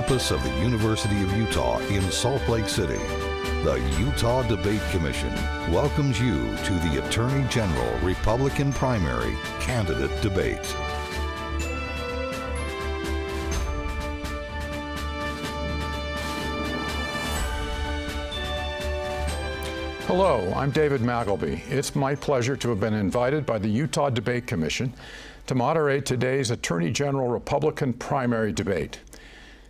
campus of the University of Utah in Salt Lake City. The Utah Debate Commission welcomes you to the Attorney General Republican Primary Candidate Debate. Hello, I'm David McElby. It's my pleasure to have been invited by the Utah Debate Commission to moderate today's Attorney General Republican primary debate.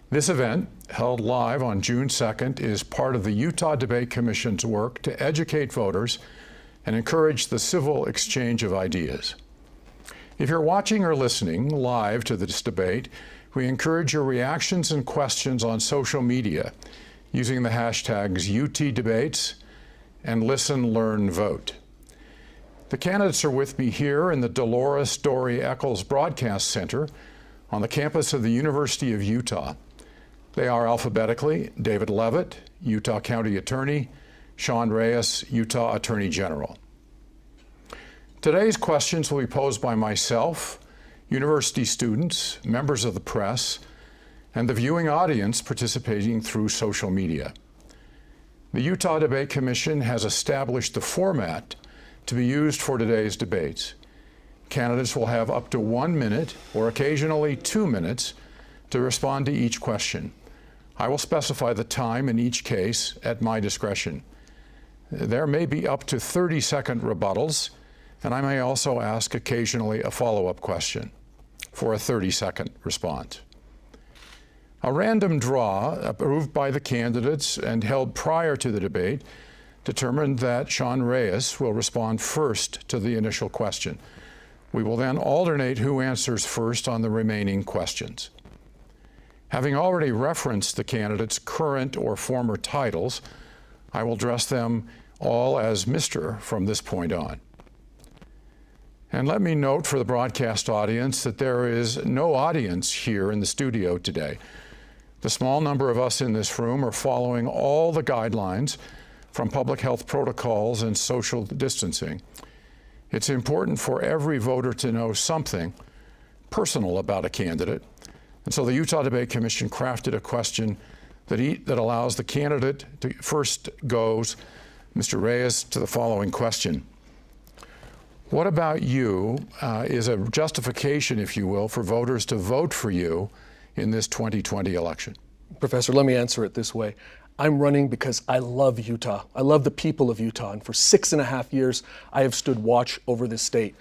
This event, held live on June 2nd, is part of the Utah Debate Commission's work to educate voters and encourage the civil exchange of ideas. If you're watching or listening live to this debate, we encourage your reactions and questions on social media using the hashtags UTDebates and Listen, Learn, Vote. The candidates are with me here in the Dolores Dory Eccles Broadcast Center on the campus of the University of Utah. They are alphabetically David Leavitt, Utah County Attorney, Sean Reyes, Utah Attorney General. Today's questions will be posed by myself, university students, members of the press, and the viewing audience participating through social media. The Utah Debate Commission has established the format to be used for today's debates. Candidates will have up to 1 minute or occasionally 2 minutes to respond to each question. I will specify the time in each case at my discretion. There may be up to 30-second rebuttals, and I may also ask occasionally a follow-up question for a 30-second response. A random draw approved by the candidates and held prior to the debate determined that Sean Reyes will respond first to the initial question. We will then alternate who answers first on the remaining questions. Having already referenced the candidates' current or former titles, I will address them all as Mr. from this point on. And let me note for the broadcast audience that there is no audience here in the studio today. The small number of us in this room are following all the guidelines from public health protocols and social distancing. It's important for every voter to know something personal about a candidate. And so the Utah Debate Commission crafted a question that allows the candidate to first goes, Mr. Reyes, to the following question. What about you is a justification, if you will, for voters to vote for you in this 2020 election? Professor, let me answer it this way. I'm running because I love Utah. I love the people of Utah, and for 6.5 years, I have stood watch over this state,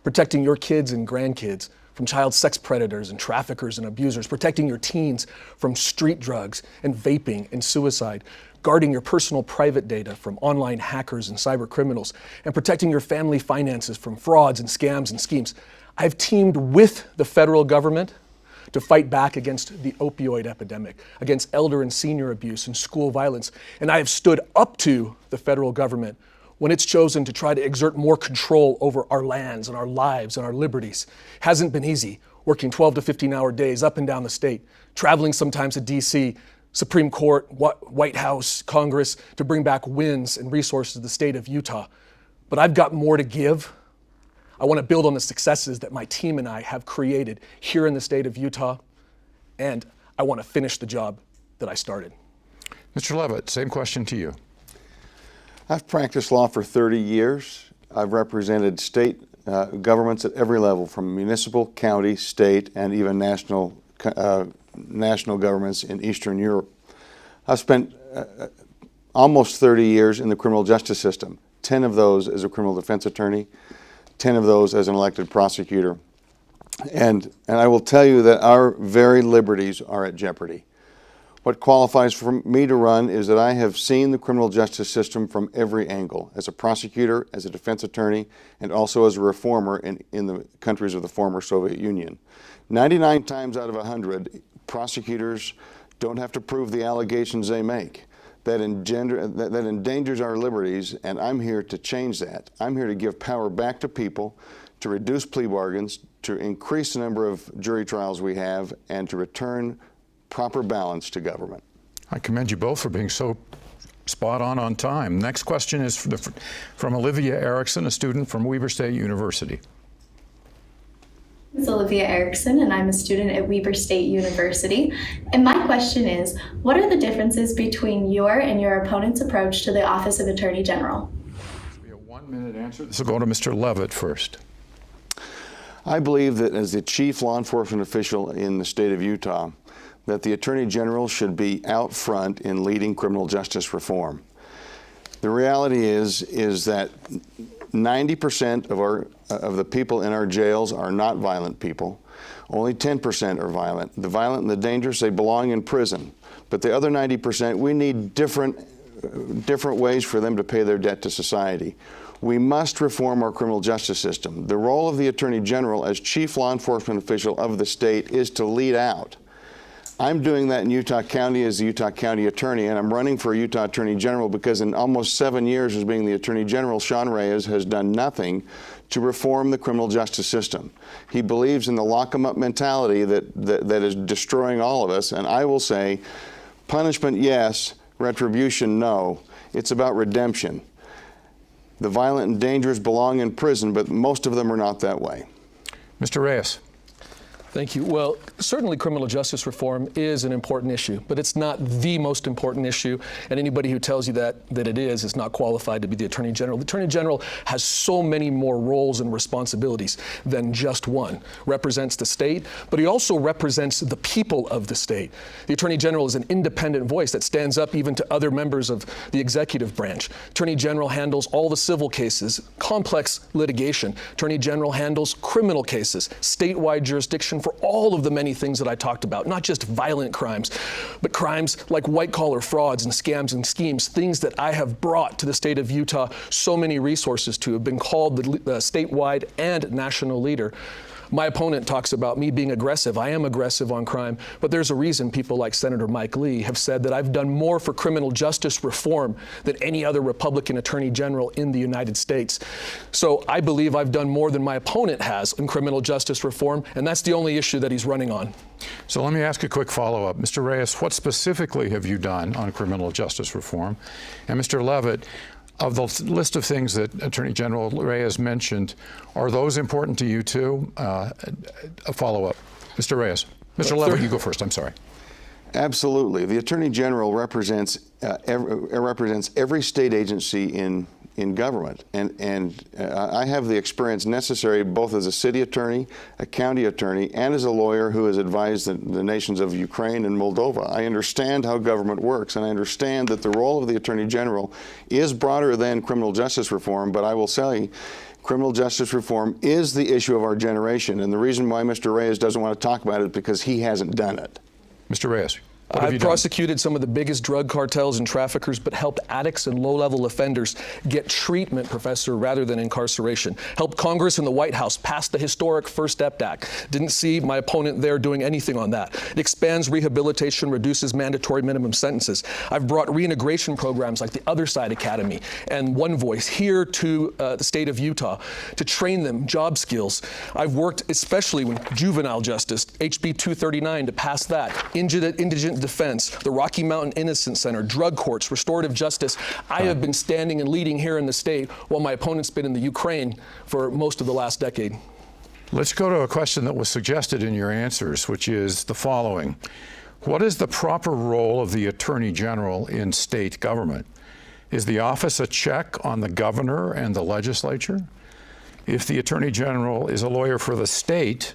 protecting your kids and grandkids from child sex predators and traffickers and abusers, protecting your teens from street drugs and vaping and suicide, guarding your personal private data from online hackers and cyber criminals, and protecting your family finances from frauds and scams and schemes. I've teamed with the federal government to fight back against the opioid epidemic, against elder and senior abuse and school violence. And I have stood up to the federal government when it's chosen to try to exert more control over our lands and our lives and our liberties. Hasn't been easy, working 12 to 15-hour days up and down the state, traveling sometimes to DC, Supreme Court, White House, Congress, to bring back wins and resources to the state of Utah. But I've got more to give. I want to build on the successes that my team and I have created here in the state of Utah, and I want to finish the job that I started. Mr. Leavitt, same question to you. I've practiced law for 30 years. I've represented state governments at every level, from municipal, county, state, and even national governments in Eastern Europe. I've spent almost 30 years in the criminal justice system, 10 of those as a criminal defense attorney, 10 of those as an elected prosecutor. And I will tell you that our very liberties are at jeopardy. What qualifies for me to run is that I have seen the criminal justice system from every angle, as a prosecutor, as a defense attorney, and also as a reformer in the countries of the former Soviet Union. 99 times out of 100, prosecutors don't have to prove the allegations they make. That endangers our liberties, and I'm here to change that. I'm here to give power back to people, to reduce plea bargains, to increase the number of jury trials we have, and to return proper balance to government. I commend you both for being so spot on time. Next question is from Olivia Erickson, a student from Weber State University. Ms. Olivia Erickson, and I'm a student at Weber State University. And my question is, what are the differences between your and your opponent's approach to the Office of Attorney General? We have a 1-minute answer. This will go to Mr. Levitt first. I believe that as the chief law enforcement official in the state of Utah, that the Attorney General should be out front in leading criminal justice reform. The reality is that 90% of the people in our jails are not violent people. Only 10% are violent. The violent and the dangerous, they belong in prison. But the other 90%, we need different ways for them to pay their debt to society. We must reform our criminal justice system. The role of the Attorney General as chief law enforcement official of the state is to lead out. I'm doing that in Utah County as the Utah County Attorney, and I'm running for Utah Attorney General because in almost 7 years as being the Attorney General, Sean Reyes has done nothing to reform the criminal justice system. He believes in the lock-em-up mentality that is destroying all of us, and I will say, punishment, yes, retribution, no. It's about redemption. The violent and dangerous belong in prison, but most of them are not that way. Mr. Reyes. Thank you. Well, certainly criminal justice reform is an important issue, but it's not the most important issue, and anybody who tells you that it is not qualified to be the Attorney General. The Attorney General has so many more roles and responsibilities than just one. Represents the state, but he also represents the people of the state. The Attorney General is an independent voice that stands up even to other members of the executive branch. Attorney General handles all the civil cases, complex litigation. Attorney General handles criminal cases, statewide jurisdiction for all of the many things that I talked about, not just violent crimes, but crimes like white-collar frauds and scams and schemes, things that I have brought to the state of Utah so many resources to, have been called the statewide and national leader. My opponent talks about me being aggressive. I am aggressive on crime, but there's a reason people like Senator Mike Lee have said that I've done more for criminal justice reform than any other Republican Attorney General in the United States. So I believe I've done more than my opponent has in criminal justice reform, and that's the only issue that he's running on. So let me ask a quick follow-up. Mr. Reyes, what specifically have you done on criminal justice reform? And Mr. Levitt, of the list of things that Attorney General Reyes mentioned, are those important to you too? A follow-up. Mr. Reyes. Mr. Levitt, you go first. I'm sorry. Absolutely. The Attorney General represents every state agency in government, and I have the experience necessary both as a city attorney, a county attorney, and as a lawyer who has advised the nations of Ukraine and Moldova. I understand how government works, and I understand that the role of the Attorney General is broader than criminal justice reform, but I will say criminal justice reform is the issue of our generation, and the reason why Mr. Reyes doesn't want to talk about it is because he hasn't done it. Mr. Reyes. I've prosecuted some of the biggest drug cartels and traffickers, but helped addicts and low-level offenders get treatment, Professor, rather than incarceration. Helped Congress and the White House pass the historic First Step Act. Didn't see my opponent there doing anything on that. It expands rehabilitation, reduces mandatory minimum sentences. I've brought reintegration programs like the Other Side Academy and One Voice here to the state of Utah to train them job skills. I've worked especially with juvenile justice, HB 239 to pass that, indigent defense, the Rocky Mountain Innocence Center, drug courts, restorative justice. I have been standing and leading here in the state while my opponent's been in the Ukraine for most of the last decade. Let's go to a question that was suggested in your answers, which is the following. What is the proper role of the Attorney General in state government? Is the office a check on the governor and the legislature? If the Attorney General is a lawyer for the state,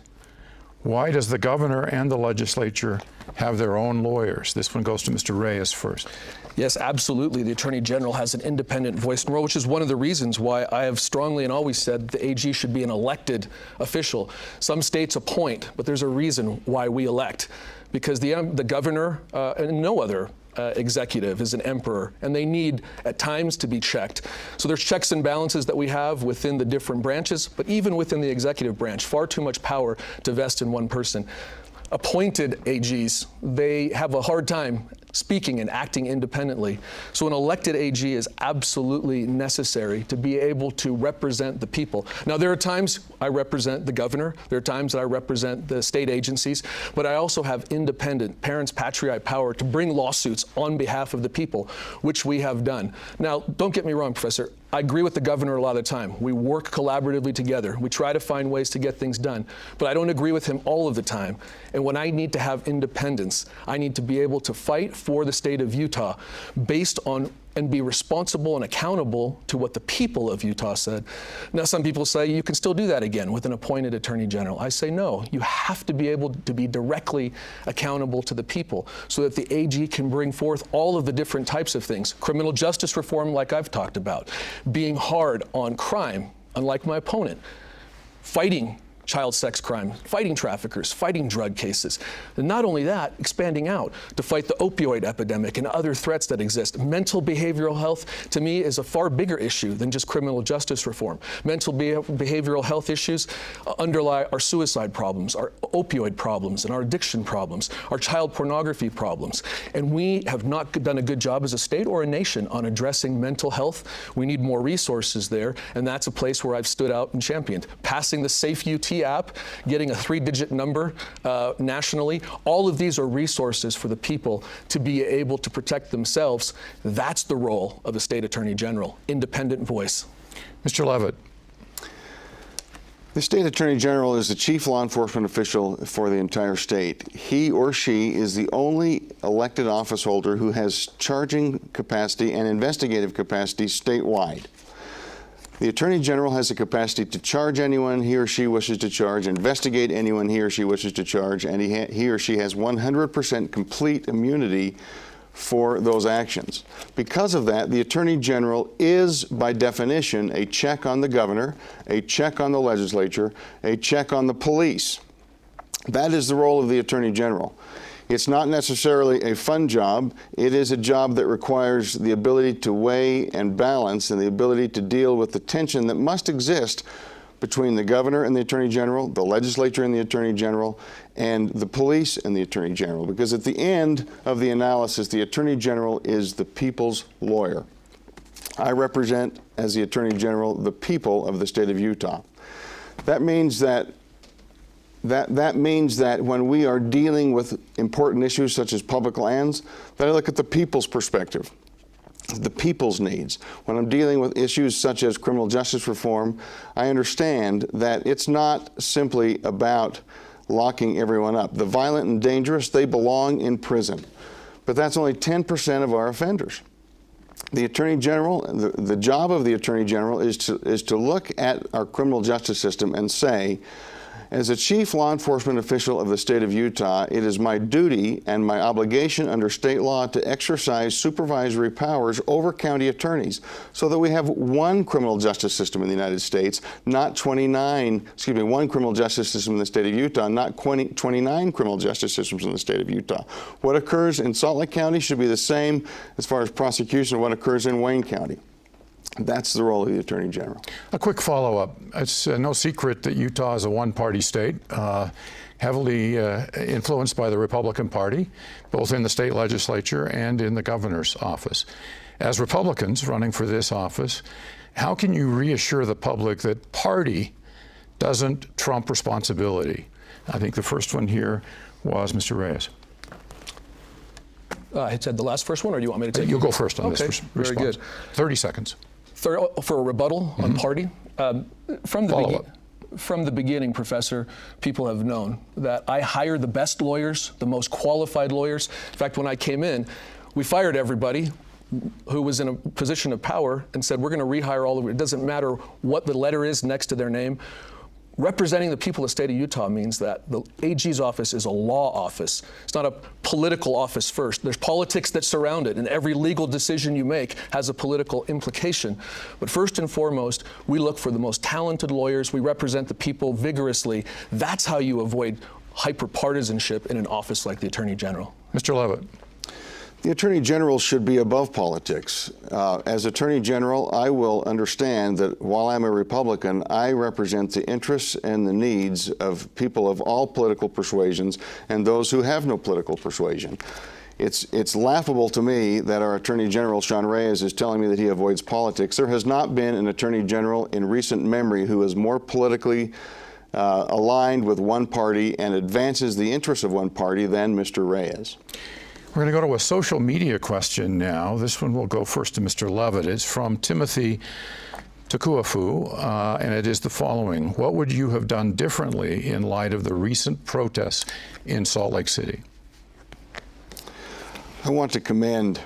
why does the governor and the legislature have their own lawyers? This one goes to Mr. Reyes first. Yes, absolutely. The Attorney General has an independent voice and role, which is one of the reasons why I have strongly and always said the AG should be an elected official. Some states appoint, but there's a reason why we elect. Because the governor and no other executive is an emperor, and they need at times to be checked. So there's checks and balances that we have within the different branches, but even within the executive branch, far too much power to vest in one person. Appointed AGs, they have a hard time speaking and acting independently. So an elected AG is absolutely necessary to be able to represent the people. Now, there are times I represent the governor, there are times that I represent the state agencies, but I also have independent parents patriae power to bring lawsuits on behalf of the people, which we have done. Now, don't get me wrong, Professor. I agree with the governor a lot of the time. We work collaboratively together. We try to find ways to get things done. But I don't agree with him all of the time. And when I need to have independence, I need to be able to fight for the state of Utah based on and be responsible and accountable to what the people of Utah said. Now, some people say you can still do that again with an appointed attorney general. I say no. You have to be able to be directly accountable to the people so that the AG can bring forth all of the different types of things. Criminal justice reform, like I've talked about, being hard on crime, unlike my opponent, fighting child sex crime, fighting traffickers, fighting drug cases. And not only that, expanding out to fight the opioid epidemic and other threats that exist. Mental behavioral health, to me, is a far bigger issue than just criminal justice reform. Mental behavioral health issues underlie our suicide problems, our opioid problems, and our addiction problems, our child pornography problems. And we have not done a good job as a state or a nation on addressing mental health. We need more resources there, and that's a place where I've stood out and championed. Passing the Safe UT app, getting a 3-digit number nationally. All of these are resources for the people to be able to protect themselves. That's the role of the state attorney general, independent voice. Mr. Levitt. The state attorney general is the chief law enforcement official for the entire state. He or she is the only elected office holder who has charging capacity and investigative capacity statewide. The Attorney General has the capacity to charge anyone he or she wishes to charge, investigate anyone he or she wishes to charge, and he or she has 100% complete immunity for those actions. Because of that, the Attorney General is, by definition, a check on the governor, a check on the legislature, a check on the police. That is the role of the Attorney General. It's not necessarily a fun job. It is a job that requires the ability to weigh and balance and the ability to deal with the tension that must exist between the governor and the Attorney General, the legislature and the Attorney General, and the police and the Attorney General. Because at the end of the analysis, the Attorney General is the people's lawyer. I represent, as the Attorney General, the people of the state of Utah. That means that when we are dealing with important issues such as public lands, that I look at the people's perspective, the people's needs. When I'm dealing with issues such as criminal justice reform, I understand that it's not simply about locking everyone up. The violent and dangerous, they belong in prison. But that's only 10% of our offenders. The Attorney General, the job of the Attorney General is to look at our criminal justice system and say, as a chief law enforcement official of the state of Utah, it is my duty and my obligation under state law to exercise supervisory powers over county attorneys so that we have one criminal justice system in the United States, not one criminal justice system in the state of Utah, not 29 criminal justice systems in the state of Utah. What occurs in Salt Lake County should be the same as far as prosecution of what occurs in Wayne County. That's the role of the Attorney General. A quick follow-up. It's no secret that Utah is a one-party state, heavily influenced by the Republican Party, both in the state legislature and in the governor's office. As Republicans running for this office, how can you reassure the public that party doesn't trump responsibility? I think the first one here was Mr. Reyes. I said the first one, or do you want me to take it? You'll go first on this response. Very good. 30 seconds. For a rebuttal on party, from the beginning, Professor, people have known that I hire the best lawyers, the most qualified lawyers. In fact, when I came in, we fired everybody who was in a position of power and said, we're going to rehire all of it. It doesn't matter what the letter is next to their name. Representing the people of the state of Utah means that the AG's office is a law office. It's not a political office first. There's politics that surround it, and every legal decision you make has a political implication. But first and foremost, we look for the most talented lawyers. We represent the people vigorously. That's how you avoid hyper-partisanship in an office like the Attorney General. Mr. Levitt. The Attorney General should be above politics. As Attorney General, I will understand that while I'm a Republican, I represent the interests and the needs of people of all political persuasions and those who have no political persuasion. It's laughable to me that our Attorney General, Sean Reyes, is telling me that he avoids politics. There has not been an Attorney General in recent memory who is more politically aligned with one party and advances the interests of one party than Mr. Reyes. We're going to go to a social media question now. This one will go first to Mr. Levitt. It's from Timothy Takuafu, and it is the following. What would you have done differently in light of the recent protests in Salt Lake City? I want to commend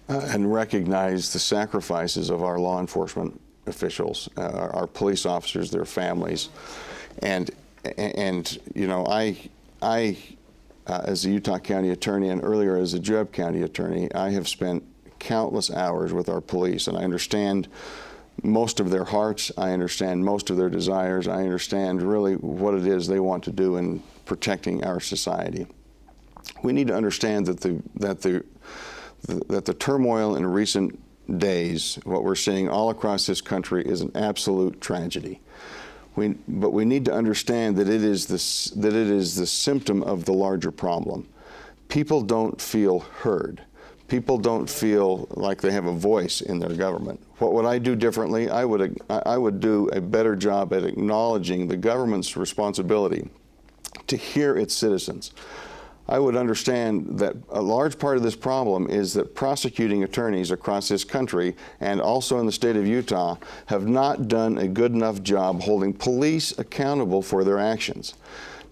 and recognize the sacrifices of our law enforcement officials, our police officers, their families, and you know, I as a Utah County Attorney and earlier as a Juab County Attorney, I have spent countless hours with our police, and I understand most of their hearts, I understand most of their desires, I understand really what it is they want to do in protecting our society. We need to understand that the turmoil in recent days, what we're seeing all across this country, is an absolute tragedy. But we need to understand that it is the symptom of the larger problem. People don't feel heard. People don't feel like they have a voice in their government. What would I do differently? I would do a better job at acknowledging the government's responsibility to hear its citizens. I would understand that a large part of this problem is that prosecuting attorneys across this country and also in the state of Utah have not done a good enough job holding police accountable for their actions.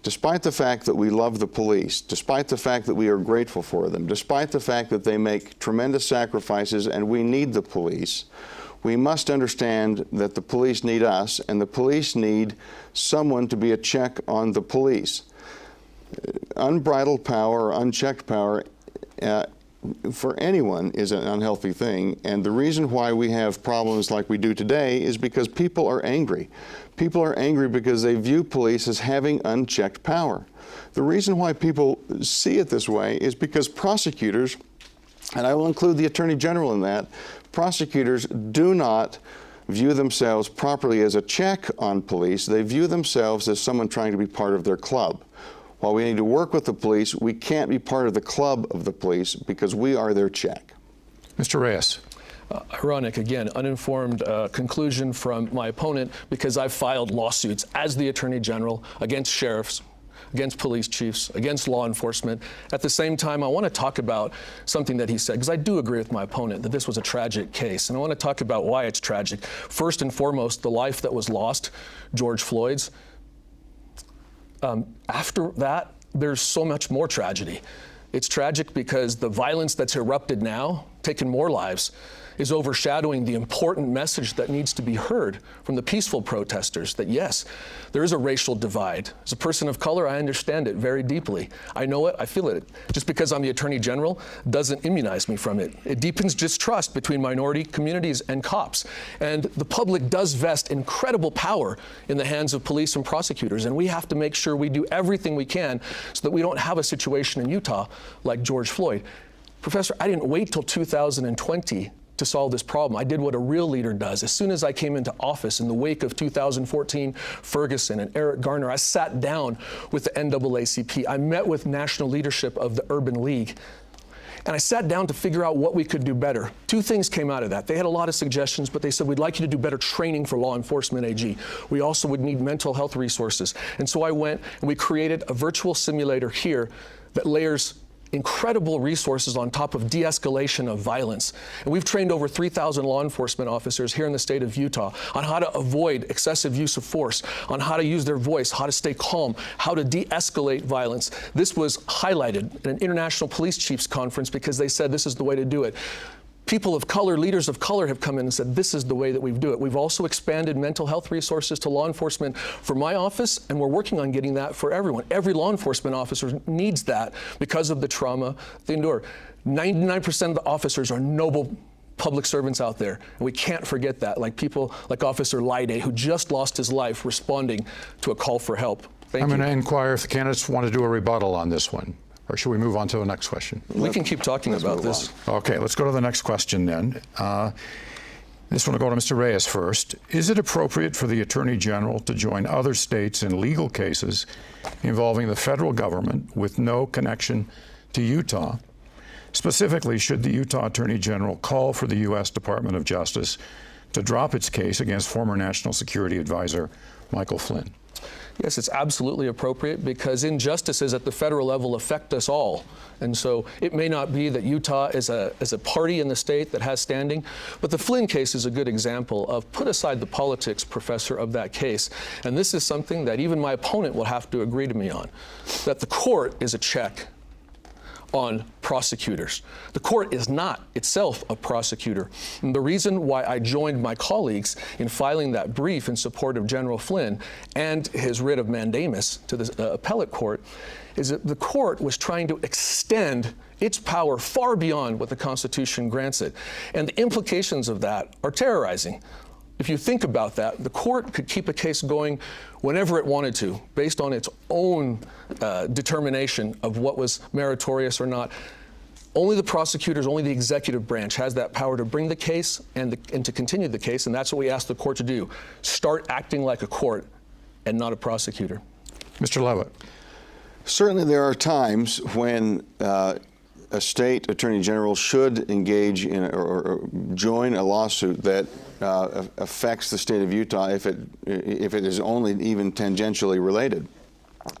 Despite the fact that we love the police, despite the fact that we are grateful for them, despite the fact that they make tremendous sacrifices and we need the police, we must understand that the police need us and the police need someone to be a check on the police. Unbridled power or unchecked power for anyone is an unhealthy thing, and the reason why we have problems like we do today is because people are angry. People are angry because they view police as having unchecked power. The reason why people see it this way is because prosecutors, and I will include the Attorney General in that, prosecutors do not view themselves properly as a check on police. They view themselves as someone trying to be part of their club. While we need to work with the police, we can't be part of the club of the police because we are their check. Mr. Reyes. Ironic, again, uninformed conclusion from my opponent, because I've filed lawsuits as the Attorney General against sheriffs, against police chiefs, against law enforcement. At the same time, I want to talk about something that he said, because I do agree with my opponent that this was a tragic case, and I want to talk about why it's tragic. First and foremost, the life that was lost, George Floyd's. After that, there's so much more tragedy. It's tragic because the violence that's erupted now, taking more lives, is overshadowing the important message that needs to be heard from the peaceful protesters that yes, there is a racial divide. As a person of color, I understand it very deeply. I know it, I feel it. Just because I'm the Attorney General doesn't immunize me from it. It deepens distrust between minority communities and cops. And the public does vest incredible power in the hands of police and prosecutors, and we have to make sure we do everything we can so that we don't have a situation in Utah like George Floyd. Professor, I didn't wait till 2020 to solve this problem. I did what a real leader does. As soon as I came into office in the wake of 2014 Ferguson and Eric Garner, I sat down with the NAACP. I met with national leadership of the Urban League, and I sat down to figure out what we could do better. Two things came out of that. They had a lot of suggestions, but they said, we'd like you to do better training for law enforcement AG. We also would need mental health resources. And so I went and we created a virtual simulator here that layers incredible resources on top of de-escalation of violence. And we've trained over 3,000 law enforcement officers here in the state of Utah on how to avoid excessive use of force, on how to use their voice, how to stay calm, how to de-escalate violence. This was highlighted at an International Police Chiefs Conference because they said this is the way to do it. People of color, leaders of color have come in and said, this is the way that we do it. We've also expanded mental health resources to law enforcement for my office, and we're working on getting that for everyone. Every law enforcement officer needs that because of the trauma they endure. 99% of the officers are noble public servants out there, and we can't forget that, like people like Officer Lyday, who just lost his life responding to a call for help. I'm going to inquire if the candidates want to do a rebuttal on this one. Or should we move on to the next question? We can keep talking about this. Okay, let's go to the next question then. This one will go to Mr. Reyes first. Is it appropriate for the Attorney General to join other states in legal cases involving the federal government with no connection to Utah. Specifically, should the Utah Attorney General call for the U.S. Department of Justice to drop its case against former National Security Advisor Michael Flynn? Yes, it's absolutely appropriate because injustices at the federal level affect us all. And so it may not be that Utah is a party in the state that has standing, but the Flynn case is a good example of put aside the politics, Professor, of that case. And this is something that even my opponent will have to agree to me on, that the court is a check on prosecutors. The court is not itself a prosecutor. And the reason why I joined my colleagues in filing that brief in support of General Flynn and his writ of mandamus to the appellate court is that the court was trying to extend its power far beyond what the Constitution grants it. And the implications of that are terrorizing. If you think about that, the court could keep a case going whenever it wanted to, based on its own determination of what was meritorious or not. Only the prosecutors, only the executive branch has that power to bring the case and to continue the case, and that's what we ask the court to do. Start acting like a court and not a prosecutor. Mr. Levitt. Certainly there are times when a state attorney general should engage in or join a lawsuit that affects the state of Utah if it is only even tangentially related.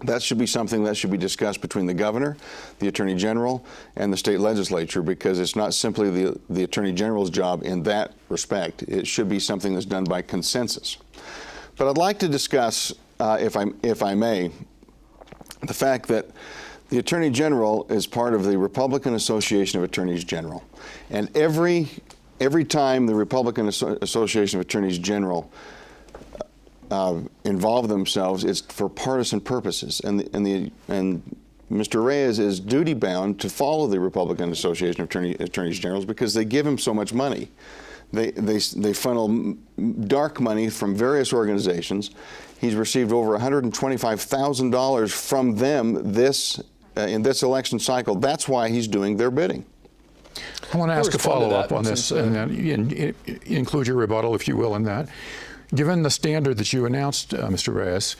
That should be something that should be discussed between the governor, the attorney general, and the state legislature, because it's not simply the attorney general's job in that respect. It should be something that's done by consensus. But I'd like to discuss, if I may, the fact that the Attorney General is part of the Republican Association of Attorneys General. And every time the Republican Association of Attorneys General involve themselves, it's for partisan purposes. And Mr. Reyes is duty-bound to follow the Republican Association of Attorneys Generals because they give him so much money. They funnel dark money from various organizations. He's received over $125,000 from them in this election cycle. That's why he's doing their bidding. I want to ask a follow-up on this, and then include your rebuttal, if you will, in that. Given the standard that you announced, Mr. Reyes,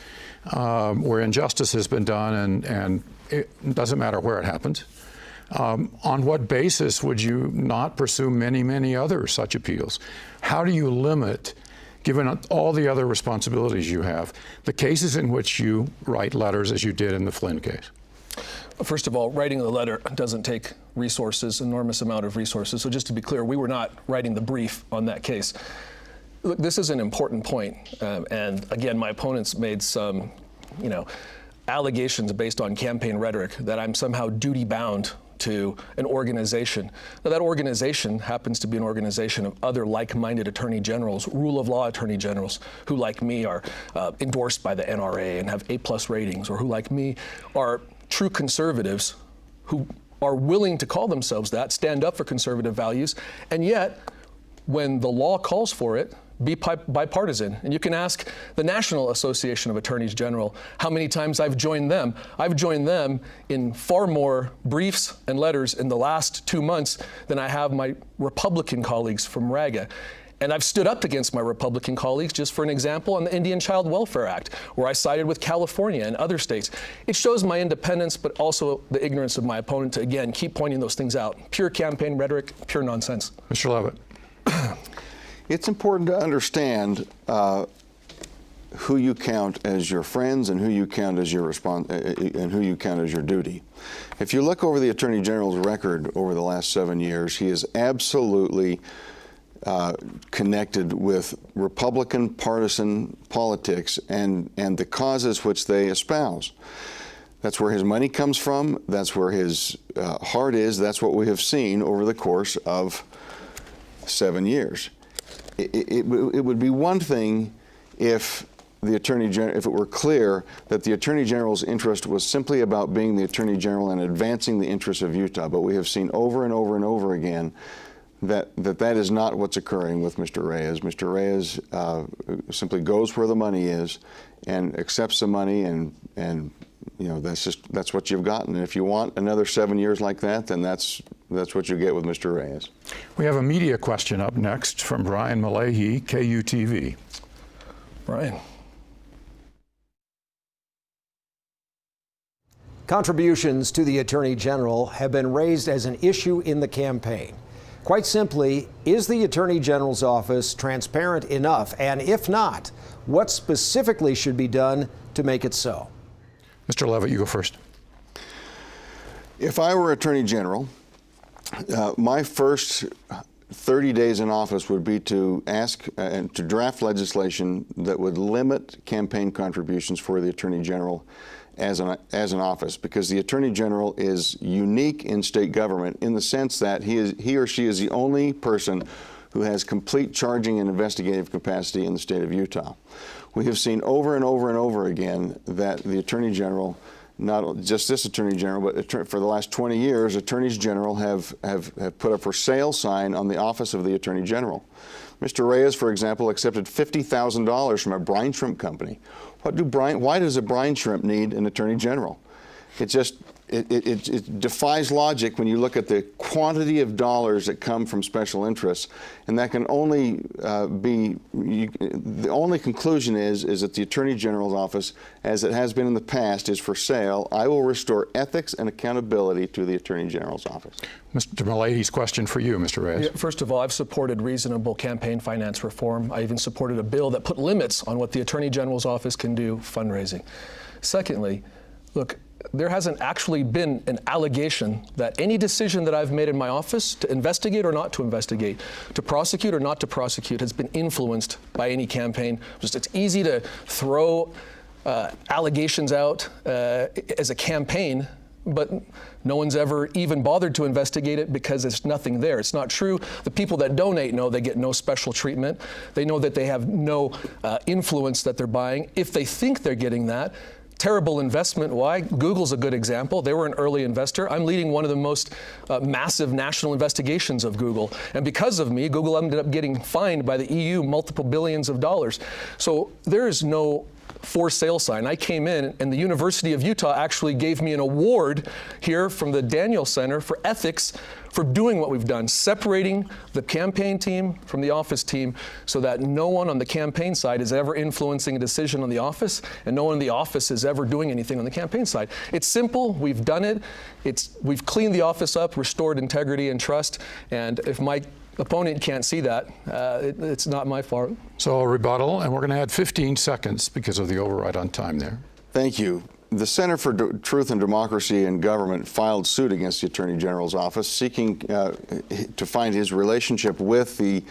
where injustice has been done and it doesn't matter where it happens, on what basis would you not pursue many, many other such appeals? How do you limit, given all the other responsibilities you have, the cases in which you write letters as you did in the Flynn case? First of all, writing the letter doesn't take resources, enormous amount of resources. So just to be clear, we were not writing the brief on that case. Look, this is an important point. And again, my opponents made some, allegations based on campaign rhetoric that I'm somehow duty-bound to an organization. Now, that organization happens to be an organization of other like-minded attorney generals, rule of law attorney generals, who like me are endorsed by the NRA and have A+ ratings, or who like me are true conservatives who are willing to call themselves that, stand up for conservative values, and yet, when the law calls for it, be bipartisan. And you can ask the National Association of Attorneys General how many times I've joined them. I've joined them in far more briefs and letters in the last 2 months than I have my Republican colleagues from RAGA. And I've stood up against my Republican colleagues, just for an example, on the Indian Child Welfare Act, where I sided with California and other states. It shows my independence, but also the ignorance of my opponent to, again, keep pointing those things out. Pure campaign rhetoric, pure nonsense. Mr. Levitt. It's important to understand who you count as your friends and who you count as your and who you count as your duty. If you look over the Attorney General's record over the last 7 years, he is absolutely connected with Republican partisan politics and the causes which they espouse. That's where his money comes from. That's where his heart is. That's what we have seen over the course of 7 years. It would be one thing if the Attorney General, if it were clear that the Attorney General's interest was simply about being the Attorney General and advancing the interests of Utah. But we have seen over and over and over again that is not what's occurring with Mr. Reyes. Mr. Reyes simply goes where the money is and accepts the money, and that's what you've gotten. And if you want another 7 years like that, then that's what you get with Mr. Reyes. We have a media question up next from Brian Malahi, KUTV. Brian. Contributions to the Attorney General have been raised as an issue in the campaign. Quite simply, is the Attorney General's office transparent enough? And if not, what specifically should be done to make it so? Mr. Levitt, you go first. If I were Attorney General, my first 30 days in office would be to ask and to draft legislation that would limit campaign contributions for the Attorney General as an office, because the Attorney General is unique in state government in the sense that he or she is the only person who has complete charging and investigative capacity in the state of Utah. We have seen over and over and over again that the Attorney General, not just this Attorney General, but for the last 20 years, Attorneys General have put a for sale sign on the office of the Attorney General. Mr. Reyes, for example, accepted $50,000 from a brine shrimp company. Why does a brine shrimp need an Attorney General? It defies logic when you look at the quantity of dollars that come from special interests, and that can only the only conclusion is that the Attorney General's office, as it has been in the past, is for sale. I will restore ethics and accountability to the Attorney General's office. Mr. Mullahy's question for you, Mr. Reyes. Yeah, first of all, I've supported reasonable campaign finance reform. I even supported a bill that put limits on what the Attorney General's office can do fundraising. Secondly, look, there hasn't actually been an allegation that any decision that I've made in my office to investigate or not to investigate, to prosecute or not to prosecute, has been influenced by any campaign. It's easy to throw allegations out as a campaign, but no one's ever even bothered to investigate it because there's nothing there. It's not true. The people that donate know they get no special treatment. They know that they have no influence that they're buying. If they think they're getting that, terrible investment. Why? Google's a good example. They were an early investor. I'm leading one of the most massive national investigations of Google. And because of me, Google ended up getting fined by the EU multiple billions of dollars. So there is no for sale sign. I came in and the University of Utah actually gave me an award here from the Daniel Center for ethics for doing what we've done, separating the campaign team from the office team so that no one on the campaign side is ever influencing a decision on the office and no one in the office is ever doing anything on the campaign side. It's simple. We've done it. We've cleaned the office up, restored integrity and trust, and if my opponent can't see that, it's not my fault. So a rebuttal, and we're going to add 15 seconds because of the override on time there. Thank you. The Center for Truth and Democracy in Government filed suit against the Attorney General's office, seeking to find his relationship with the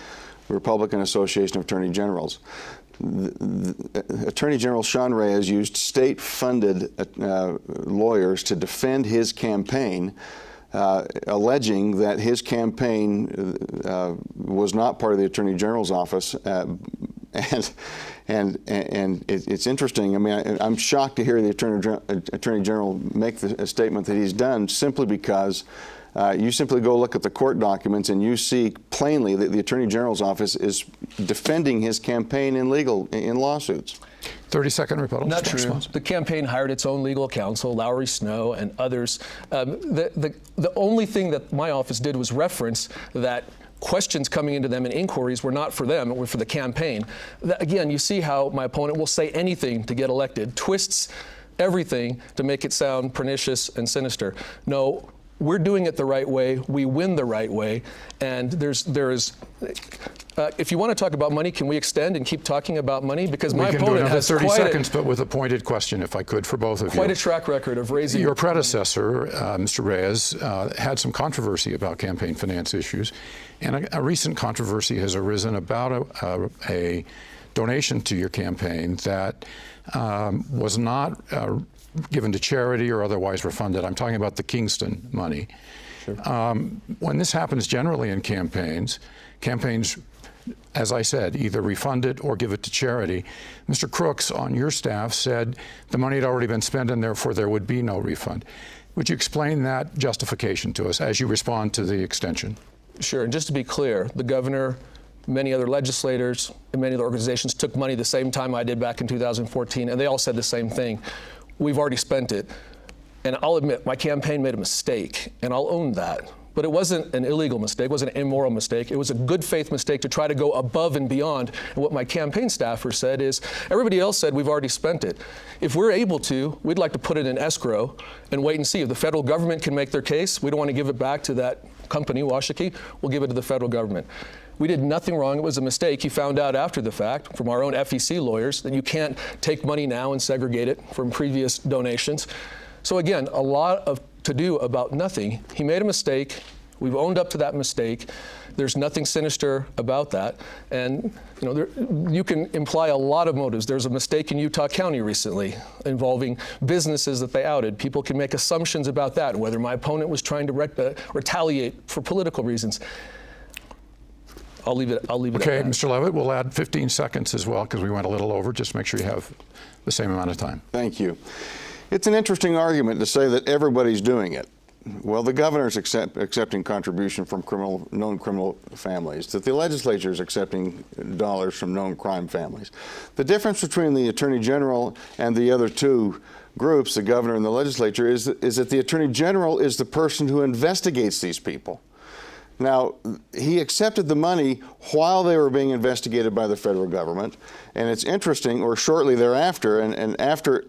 Republican Association of Attorney Generals. Attorney General Sean Reyes used state-funded lawyers to defend his campaign, alleging that his campaign was not part of the Attorney General's office, and it's interesting. I mean, I'm shocked to hear the Attorney General make a statement that he's done, simply because you simply go look at the court documents and you see plainly that the Attorney General's office is defending his campaign in lawsuits. 30-second rebuttal. Not true. The campaign hired its own legal counsel, Lowry Snow and others. The only thing that my office did was reference that questions coming into them and inquiries were not for them, it were for the campaign. Again, you see how my opponent will say anything to get elected, twists everything to make it sound pernicious and sinister. No, we're doing it the right way. We win the right way. And if you want to talk about money, can we extend and keep talking about money? Because my opponent has 30 seconds, but with a pointed question, if I could, for both of you. Quite a track record of raising. Your predecessor, Mr. Reyes, had some controversy about campaign finance issues, and a recent controversy has arisen about a donation to your campaign that was not given to charity or otherwise refunded. I'm talking about the Kingston money. Sure. When this happens generally in campaigns, as I said, either refund it or give it to charity. Mr. Crooks on your staff said the money had already been spent and therefore there would be no refund. Would you explain that justification to us as you respond to the extension? Sure, and just to be clear, the governor, many other legislators, and many other organizations took money the same time I did back in 2014, and they all said the same thing. We've already spent it. And I'll admit, my campaign made a mistake, and I'll own that. but it wasn't an illegal mistake, it wasn't an immoral mistake. It was a good faith mistake to try to go above and beyond. And what my campaign staffer said is, everybody else said we've already spent it. If we're able to, we'd like to put it in escrow and wait and see. If the federal government can make their case, we don't want to give it back to that company, Washakie, we'll give it to the federal government. We did nothing wrong, it was a mistake. He found out after the fact from our own FEC lawyers that you can't take money now and segregate it from previous donations. So again, a lot to do about nothing. He made a mistake, we've owned up to that mistake. There's nothing sinister about that. And you can imply a lot of motives. There's a mistake in Utah County recently involving businesses that they outed. People can make assumptions about that, whether my opponent was trying to retaliate for political reasons. I'll leave it Okay, at that. Mr. Levitt, we'll add 15 seconds as well because we went a little over. Just make sure you have the same amount of time. Thank you. It's an interesting argument to say that everybody's doing it. Well, the governor's accepting contribution from known criminal families, that the legislature is accepting dollars from known crime families. The difference between the Attorney General and the other two groups, the governor and the legislature, is that the Attorney General is the person who investigates these people. Now, he accepted the money while they were being investigated by the federal government, and it's interesting, or shortly thereafter, and after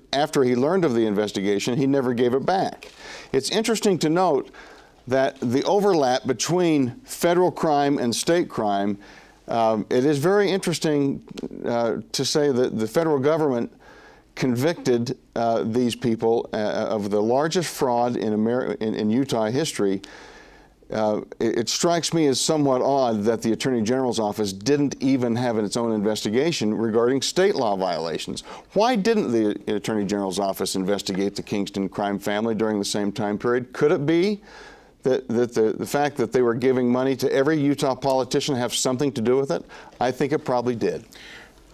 he learned of the investigation, he never gave it back. It's interesting to note that the overlap between federal crime and state crime, it is very interesting to say that the federal government convicted these people of the largest fraud in Utah history. It strikes me as somewhat odd that the Attorney General's office didn't even have its own investigation regarding state law violations. Why didn't the Attorney General's office investigate the Kingston crime family during the same time period? Could it be that the fact that they were giving money to every Utah politician have something to do with it? I think it probably did.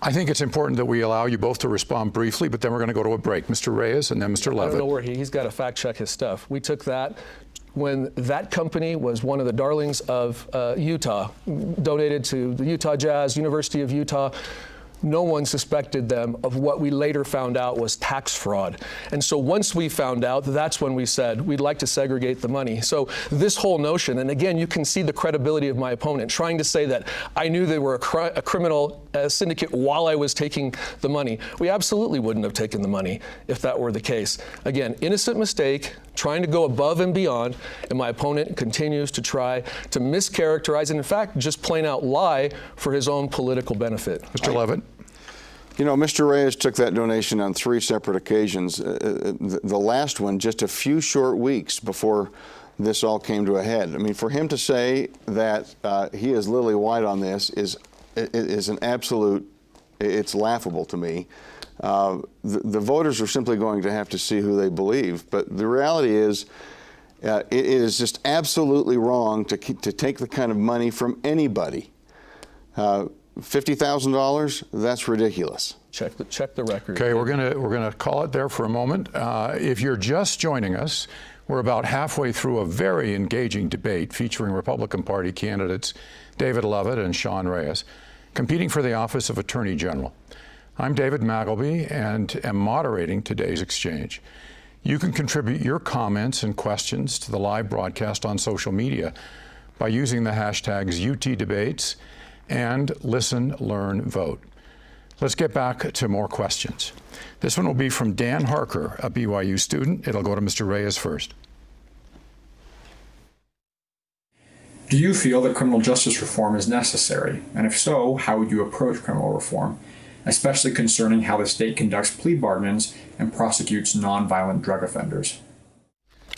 I think it's important that we allow you both to respond briefly, but then we're going to go to a break. Mr. Reyes and then Mr. Levitt. I don't know where he's got to fact check his stuff. We took that when that company was one of the darlings of Utah, donated to the Utah Jazz, University of Utah. No one suspected them of what we later found out was tax fraud. And so once we found out, that's when we said we'd like to segregate the money. So this whole notion, and again, you can see the credibility of my opponent, trying to say that I knew they were a criminal syndicate while I was taking the money. We absolutely wouldn't have taken the money if that were the case. Again, innocent mistake, trying to go above and beyond, and my opponent continues to try to mischaracterize and in fact just plain out lie for his own political benefit. Mr. Levitt. You know, Mr. Reyes took that donation on 3 separate occasions. The last one just a few short weeks before this all came to a head. I mean, for him to say that he is lily white on this is an absolute, it's laughable to me. The voters are simply going to have to see who they believe. But the reality is, it is just absolutely wrong to take the kind of money from anybody. $50,000, that's ridiculous. Check the record. Okay, we're gonna call it there for a moment. If you're just joining us, we're about halfway through a very engaging debate featuring Republican Party candidates David Levitt and Sean Reyes, competing for the office of Attorney General. I'm David Magleby and am moderating today's exchange. You can contribute your comments and questions to the live broadcast on social media by using the hashtags UTDebates and Listen, Learn, Vote. Let's get back to more questions. This one will be from Dan Harker, a BYU student. It'll go to Mr. Reyes first. Do you feel that criminal justice reform is necessary? And if so, how would you approach criminal reform, especially concerning how the state conducts plea bargains and prosecutes nonviolent drug offenders?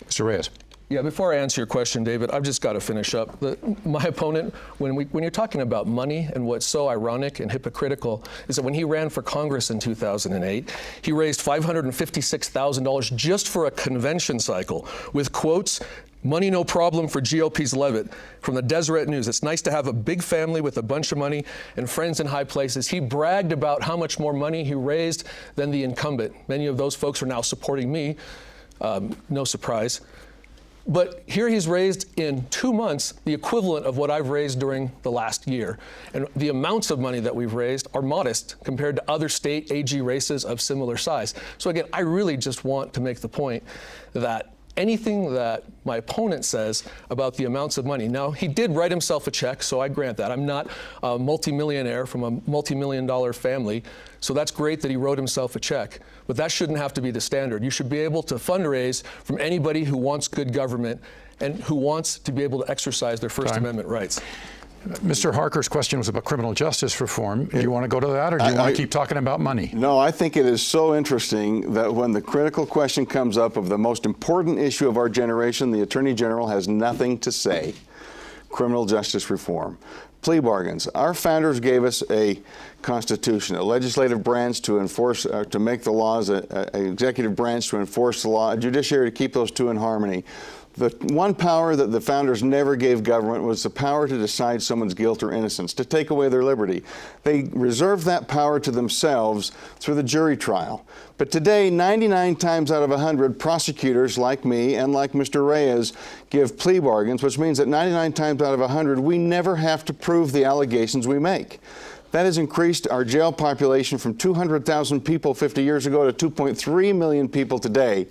Mr. Reyes. Yeah, before I answer your question, David, I've just got to finish up. My opponent, when you're talking about money, and what's so ironic and hypocritical is that when he ran for Congress in 2008, he raised $556,000 just for a convention cycle with quotes, "Money no problem for GOP's Levitt," from the Deseret News. It's nice to have a big family with a bunch of money and friends in high places. He bragged about how much more money he raised than the incumbent. Many of those folks are now supporting me. No surprise. But here he's raised in 2 months the equivalent of what I've raised during the last year. And the amounts of money that we've raised are modest compared to other state AG races of similar size. So again, I really just want to make the point that anything that my opponent says about the amounts of money. Now, he did write himself a check, so I grant that. I'm not a multimillionaire from a multi-million-dollar family, so that's great that he wrote himself a check. But that shouldn't have to be the standard. You should be able to fundraise from anybody who wants good government and who wants to be able to exercise their First Amendment rights. Mr. Harker's question was about criminal justice reform. Do you want to go to that, or do you want to keep talking about money? No, I think it is so interesting that when the critical question comes up of the most important issue of our generation, the Attorney General has nothing to say. Criminal justice reform. Plea bargains. Our founders gave us a constitution, a legislative branch to enforce, to make the laws, an executive branch to enforce the law, a judiciary to keep those two in harmony. The one power that the founders never gave government was the power to decide someone's guilt or innocence, to take away their liberty. They reserved that power to themselves through the jury trial. But today, 99 times out of 100, prosecutors like me and like Mr. Reyes give plea bargains, which means that 99 times out of 100, we never have to prove the allegations we make. That has increased our jail population from 200,000 people 50 years ago to 2.3 million people today.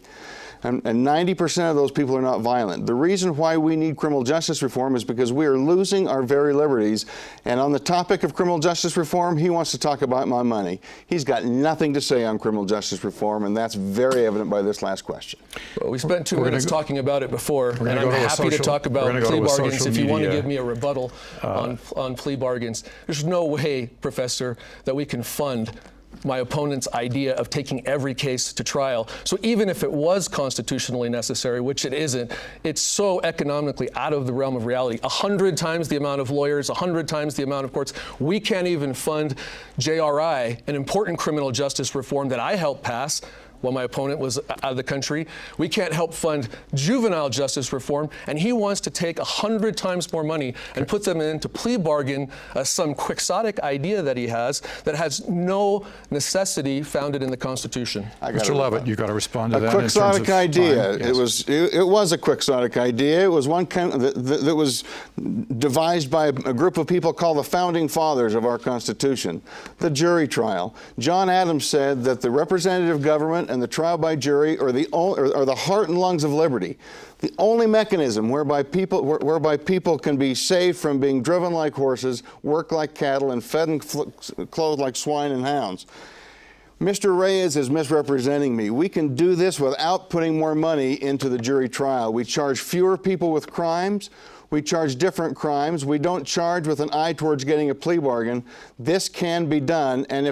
And 90% of those people are not violent. The reason why we need criminal justice reform is because we are losing our very liberties. And on the topic of criminal justice reform, he wants to talk about my money. He's got nothing to say on criminal justice reform, and that's very evident by this last question. Well, we spent 2 minutes talking about it before, and I'm happy to talk about plea bargains if you want to give me a rebuttal on plea bargains. There's no way, Professor, that we can fund my opponent's idea of taking every case to trial. So even if it was constitutionally necessary, which it isn't, it's so economically out of the realm of reality. 100 times the amount of lawyers, 100 times the amount of courts. We can't even fund JRI, an important criminal justice reform that I helped pass while my opponent was out of the country. We can't help fund juvenile justice reform, and he wants to take 100 times more money and put them into plea bargain, some quixotic idea that he has that has no necessity founded in the Constitution. Mr. Levitt, you've got to respond to that. A quixotic idea. Yes. It was a quixotic idea. It was one kind that was devised by a group of people called the founding fathers of our Constitution. The jury trial. John Adams said that the representative government and the trial by jury are the heart and lungs of liberty. The only mechanism whereby people can be saved from being driven like horses, work like cattle, and fed and clothed like swine and hounds. Mr. Reyes is misrepresenting me. We can do this without putting more money into the jury trial. We charge fewer people with crimes. We charge different crimes. We don't charge with an eye towards getting a plea bargain. This can be done, and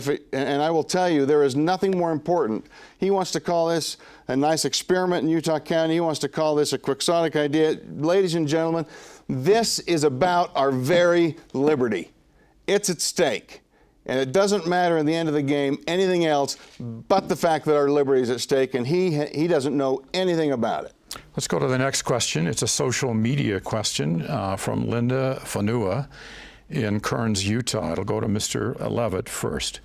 I will tell you, there is nothing more important. He wants to call this a nice experiment in Utah County. He wants to call this a quixotic idea. Ladies and gentlemen, this is about our very liberty. It's at stake. And it doesn't matter in the end of the game anything else but the fact that our liberty is at stake, and he doesn't know anything about it. Let's go to the next question. It's a social media question from Linda Fanua in Kearns, Utah. It'll go to Mr. Levitt first.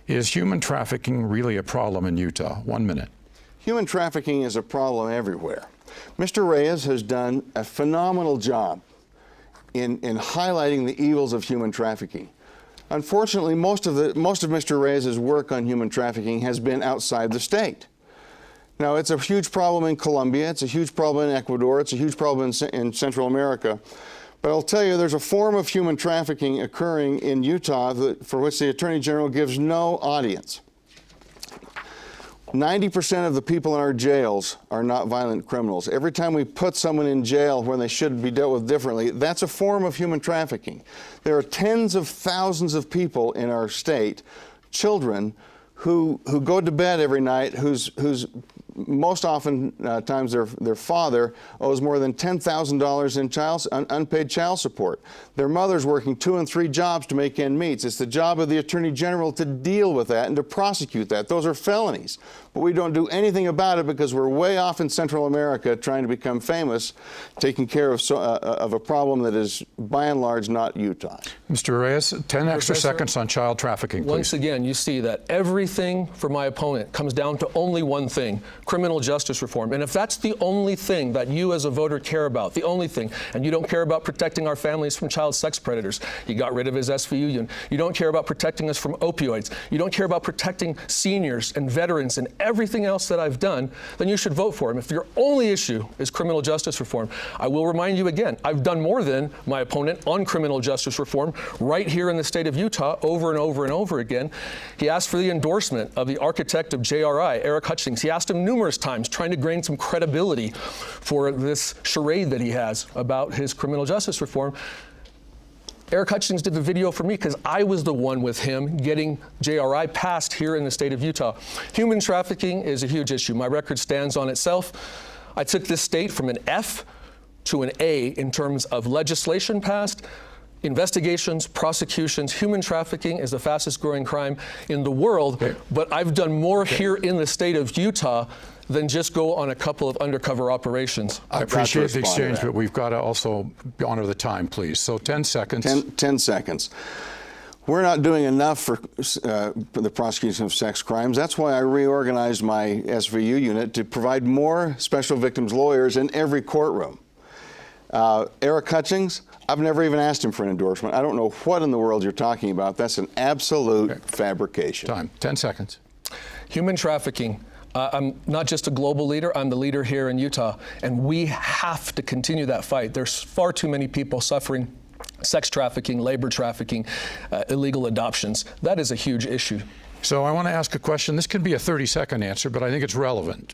Is human trafficking really a problem in Utah? 1 minute. Human trafficking is a problem everywhere. Mr. Reyes has done a phenomenal job in highlighting the evils of human trafficking. Unfortunately, most of Mr. Reyes' work on human trafficking has been outside the state. Now, it's a huge problem in Colombia, it's a huge problem in Ecuador, it's a huge problem in Central America. But I'll tell you, there's a form of human trafficking occurring in Utah for which the Attorney General gives no audience. 90% of the people in our jails are not violent criminals. Every time we put someone in jail when they should be dealt with differently, that's a form of human trafficking. There are tens of thousands of people in our state, children, who go to bed every night, whose most often times their father owes more than $10,000 in unpaid child support. Their mother's working 2 and 3 jobs to make ends meet. It's the job of the Attorney General to deal with that and to prosecute that. Those are felonies. But we don't do anything about it because we're way off in Central America trying to become famous, taking care of a problem that is by and large not Utah. Mr. Reyes, 10 extra seconds on child trafficking, please. Once again, you see that everything for my opponent comes down to only one thing: criminal justice reform. And if that's the only thing that you as a voter care about, the only thing, and you don't care about protecting our families from child sex predators, you got rid of his SVU unit, you don't care about protecting us from opioids, you don't care about protecting seniors and veterans and everything else that I've done, then you should vote for him. If your only issue is criminal justice reform, I will remind you again, I've done more than my opponent on criminal justice reform right here in the state of Utah over and over and over again. He asked for the endorsement of the architect of JRI, Eric Hutchings. He asked him numerous times, trying to gain some credibility for this charade that he has about his criminal justice reform. Eric Hutchings did the video for me because I was the one with him getting JRI passed here in the state of Utah. Human trafficking is a huge issue. My record stands on itself. I took this state from an F to an A in terms of legislation passed, investigations, prosecutions. Human trafficking is the fastest growing crime in the world, but I've done more here in the state of Utah than just go on a couple of undercover operations. I appreciate the exchange, but we've got to also honor the time, please. So 10 seconds. 10 seconds. We're not doing enough for the prosecution of sex crimes. That's why I reorganized my SVU unit to provide more special victims lawyers in every courtroom. Eric Hutchings, I've never even asked him for an endorsement. I don't know what in the world you're talking about. That's an absolute fabrication. Time. 10 seconds. Human trafficking. I'm not just a global leader, I'm the leader here in Utah, and we have to continue that fight. There's far too many people suffering sex trafficking, labor trafficking, illegal adoptions. That is a huge issue. So I want to ask a question. This can be a 30-second answer, but I think it's relevant.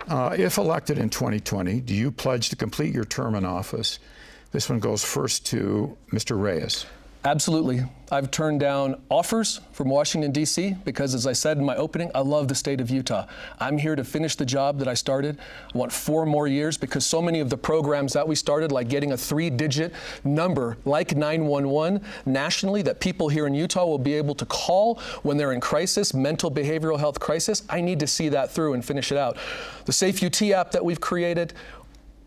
If elected in 2020, do you pledge to complete your term in office? This one goes first to Mr. Reyes. Absolutely. I've turned down offers from Washington, D.C. because, as I said in my opening, I love the state of Utah. I'm here to finish the job that I started. I want 4 more years because so many of the programs that we started, like getting a 3-digit number like 911 nationally that people here in Utah will be able to call when they're in crisis, mental behavioral health crisis, I need to see that through and finish it out. The Safe UT app that we've created,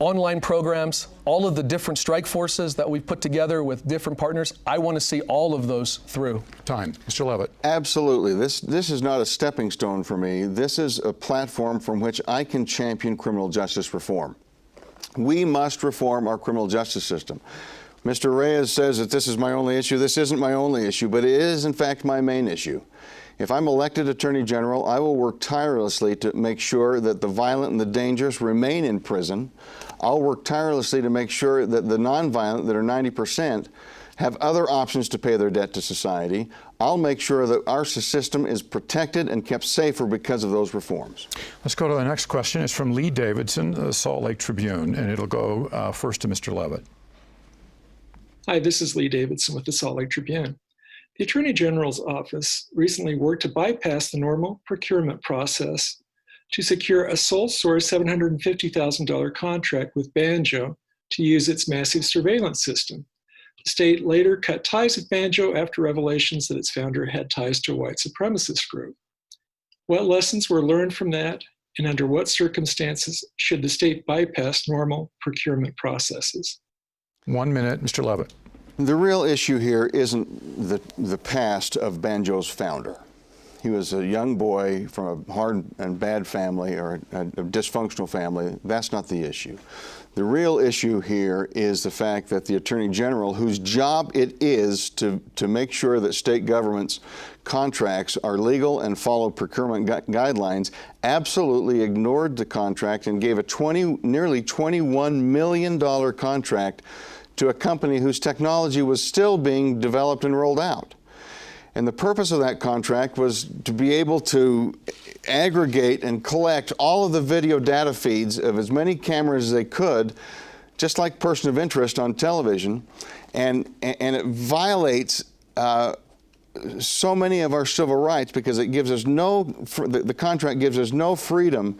online programs, all of the different strike forces that we've put together with different partners, I want to see all of those through. Time. Mr. Levitt. Absolutely. This is not a stepping stone for me. This is a platform from which I can champion criminal justice reform. We must reform our criminal justice system. Mr. Reyes says that this is my only issue. This isn't my only issue, but it is, in fact, my main issue. If I'm elected Attorney General, I will work tirelessly to make sure that the violent and the dangerous remain in prison. I'll work tirelessly to make sure that the nonviolent, that are 90%, have other options to pay their debt to society. I'll make sure that our system is protected and kept safer because of those reforms. Let's go to the next question. It's from Lee Davidson, the Salt Lake Tribune, and it'll go first to Mr. Levitt. Hi, this is Lee Davidson with the Salt Lake Tribune. The Attorney General's office recently worked to bypass the normal procurement process to secure a sole source $750,000 contract with Banjo to use its massive surveillance system. The state later cut ties with Banjo after revelations that its founder had ties to a white supremacist group. What lessons were learned from that, and under what circumstances should the state bypass normal procurement processes? 1 minute, Mr. Levitt. The real issue here isn't the past of Banjo's founder. He was a young boy from a hard and bad family, or a dysfunctional family. That's not the issue. The real issue here is the fact that the Attorney General, whose job it is to make sure that state governments' contracts are legal and follow procurement guidelines, absolutely ignored the contract and gave a nearly $21 million contract to a company whose technology was still being developed and rolled out. And the purpose of that contract was to be able to aggregate and collect all of the video data feeds of as many cameras as they could, just like Person of Interest on television, and it violates so many of our civil rights because it gives us the contract gives us no freedom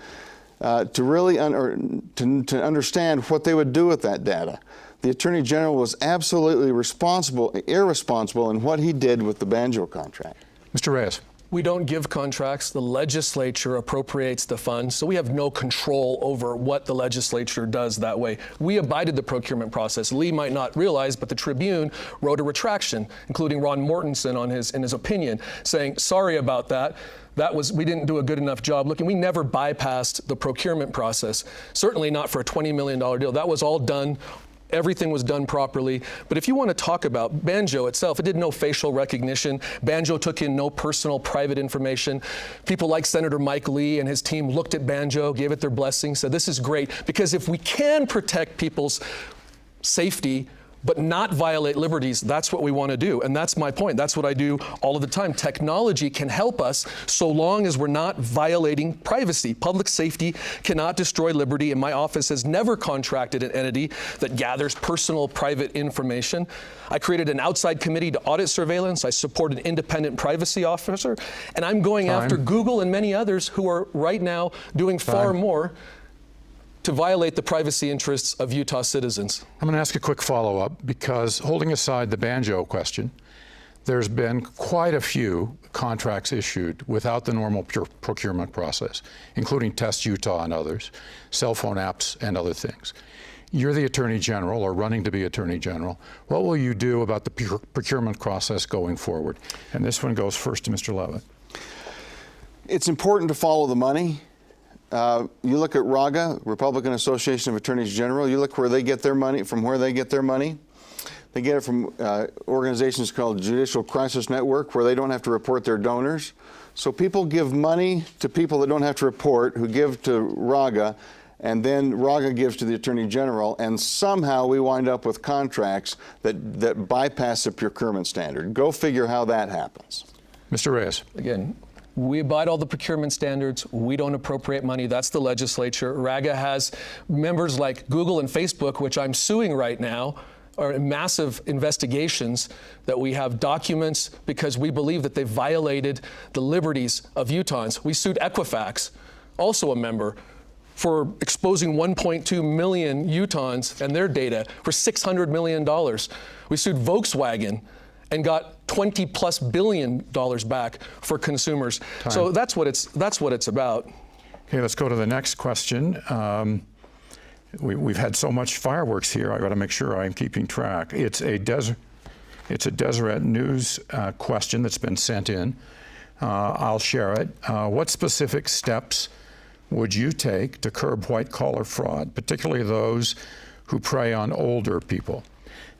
to really to understand what they would do with that data. The Attorney General was absolutely irresponsible in what he did with the Banjo contract. Mr. Reyes. We don't give contracts. The legislature appropriates the funds, so we have no control over what the legislature does that way. We abided the procurement process. Lee might not realize, but the Tribune wrote a retraction, including Ron Mortensen in his opinion, saying, sorry about that. We didn't do a good enough job looking. We never bypassed the procurement process, certainly not for a $20 million deal. That was all done. Everything was done properly. But if you want to talk about Banjo itself, it did no facial recognition. Banjo took in no personal private information. People like Senator Mike Lee and his team looked at Banjo, gave it their blessing, said this is great, because if we can protect people's safety but not violate liberties, that's what we want to do. And that's my point. That's what I do all of the time. Technology can help us so long as we're not violating privacy. Public safety cannot destroy liberty, and my office has never contracted an entity that gathers personal private information. I created an outside committee to audit surveillance. I support an independent privacy officer, and I'm going after Google and many others who are right now doing far more to violate the privacy interests of Utah citizens. I'm going to ask a quick follow-up, because holding aside the Banjo question, there's been quite a few contracts issued without the normal procurement process, including Test Utah and others, cell phone apps and other things. You're the Attorney General, or running to be Attorney General. What will you do about the procurement process going forward? And this one goes first to Mr. Levitt. It's important to follow the money. You look at RAGA, Republican Association of Attorneys General, you look where they get their money, from where they get their money. They get it from organizations called Judicial Crisis Network, where they don't have to report their donors. So people give money to people that don't have to report, who give to RAGA, and then RAGA gives to the Attorney General, and somehow we wind up with contracts that bypass the procurement standard. Go figure how that happens. Mr. Reyes. Again, we abide all the procurement standards. We don't appropriate money. That's the legislature. RAGA has members like Google and Facebook, which I'm suing right now, are massive investigations that we have documents because we believe that they violated the liberties of Utahns. We sued Equifax, also a member, for exposing 1.2 million Utahns and their data for $600 million. We sued Volkswagen and got $20+ billion back for consumers. Time. So that's what it's about. Okay, let's go to the next question. We've had so much fireworks here. I got to make sure I'm keeping track. It's a Deseret News question that's been sent in. I'll share it. What specific steps would you take to curb white-collar fraud, particularly those who prey on older people?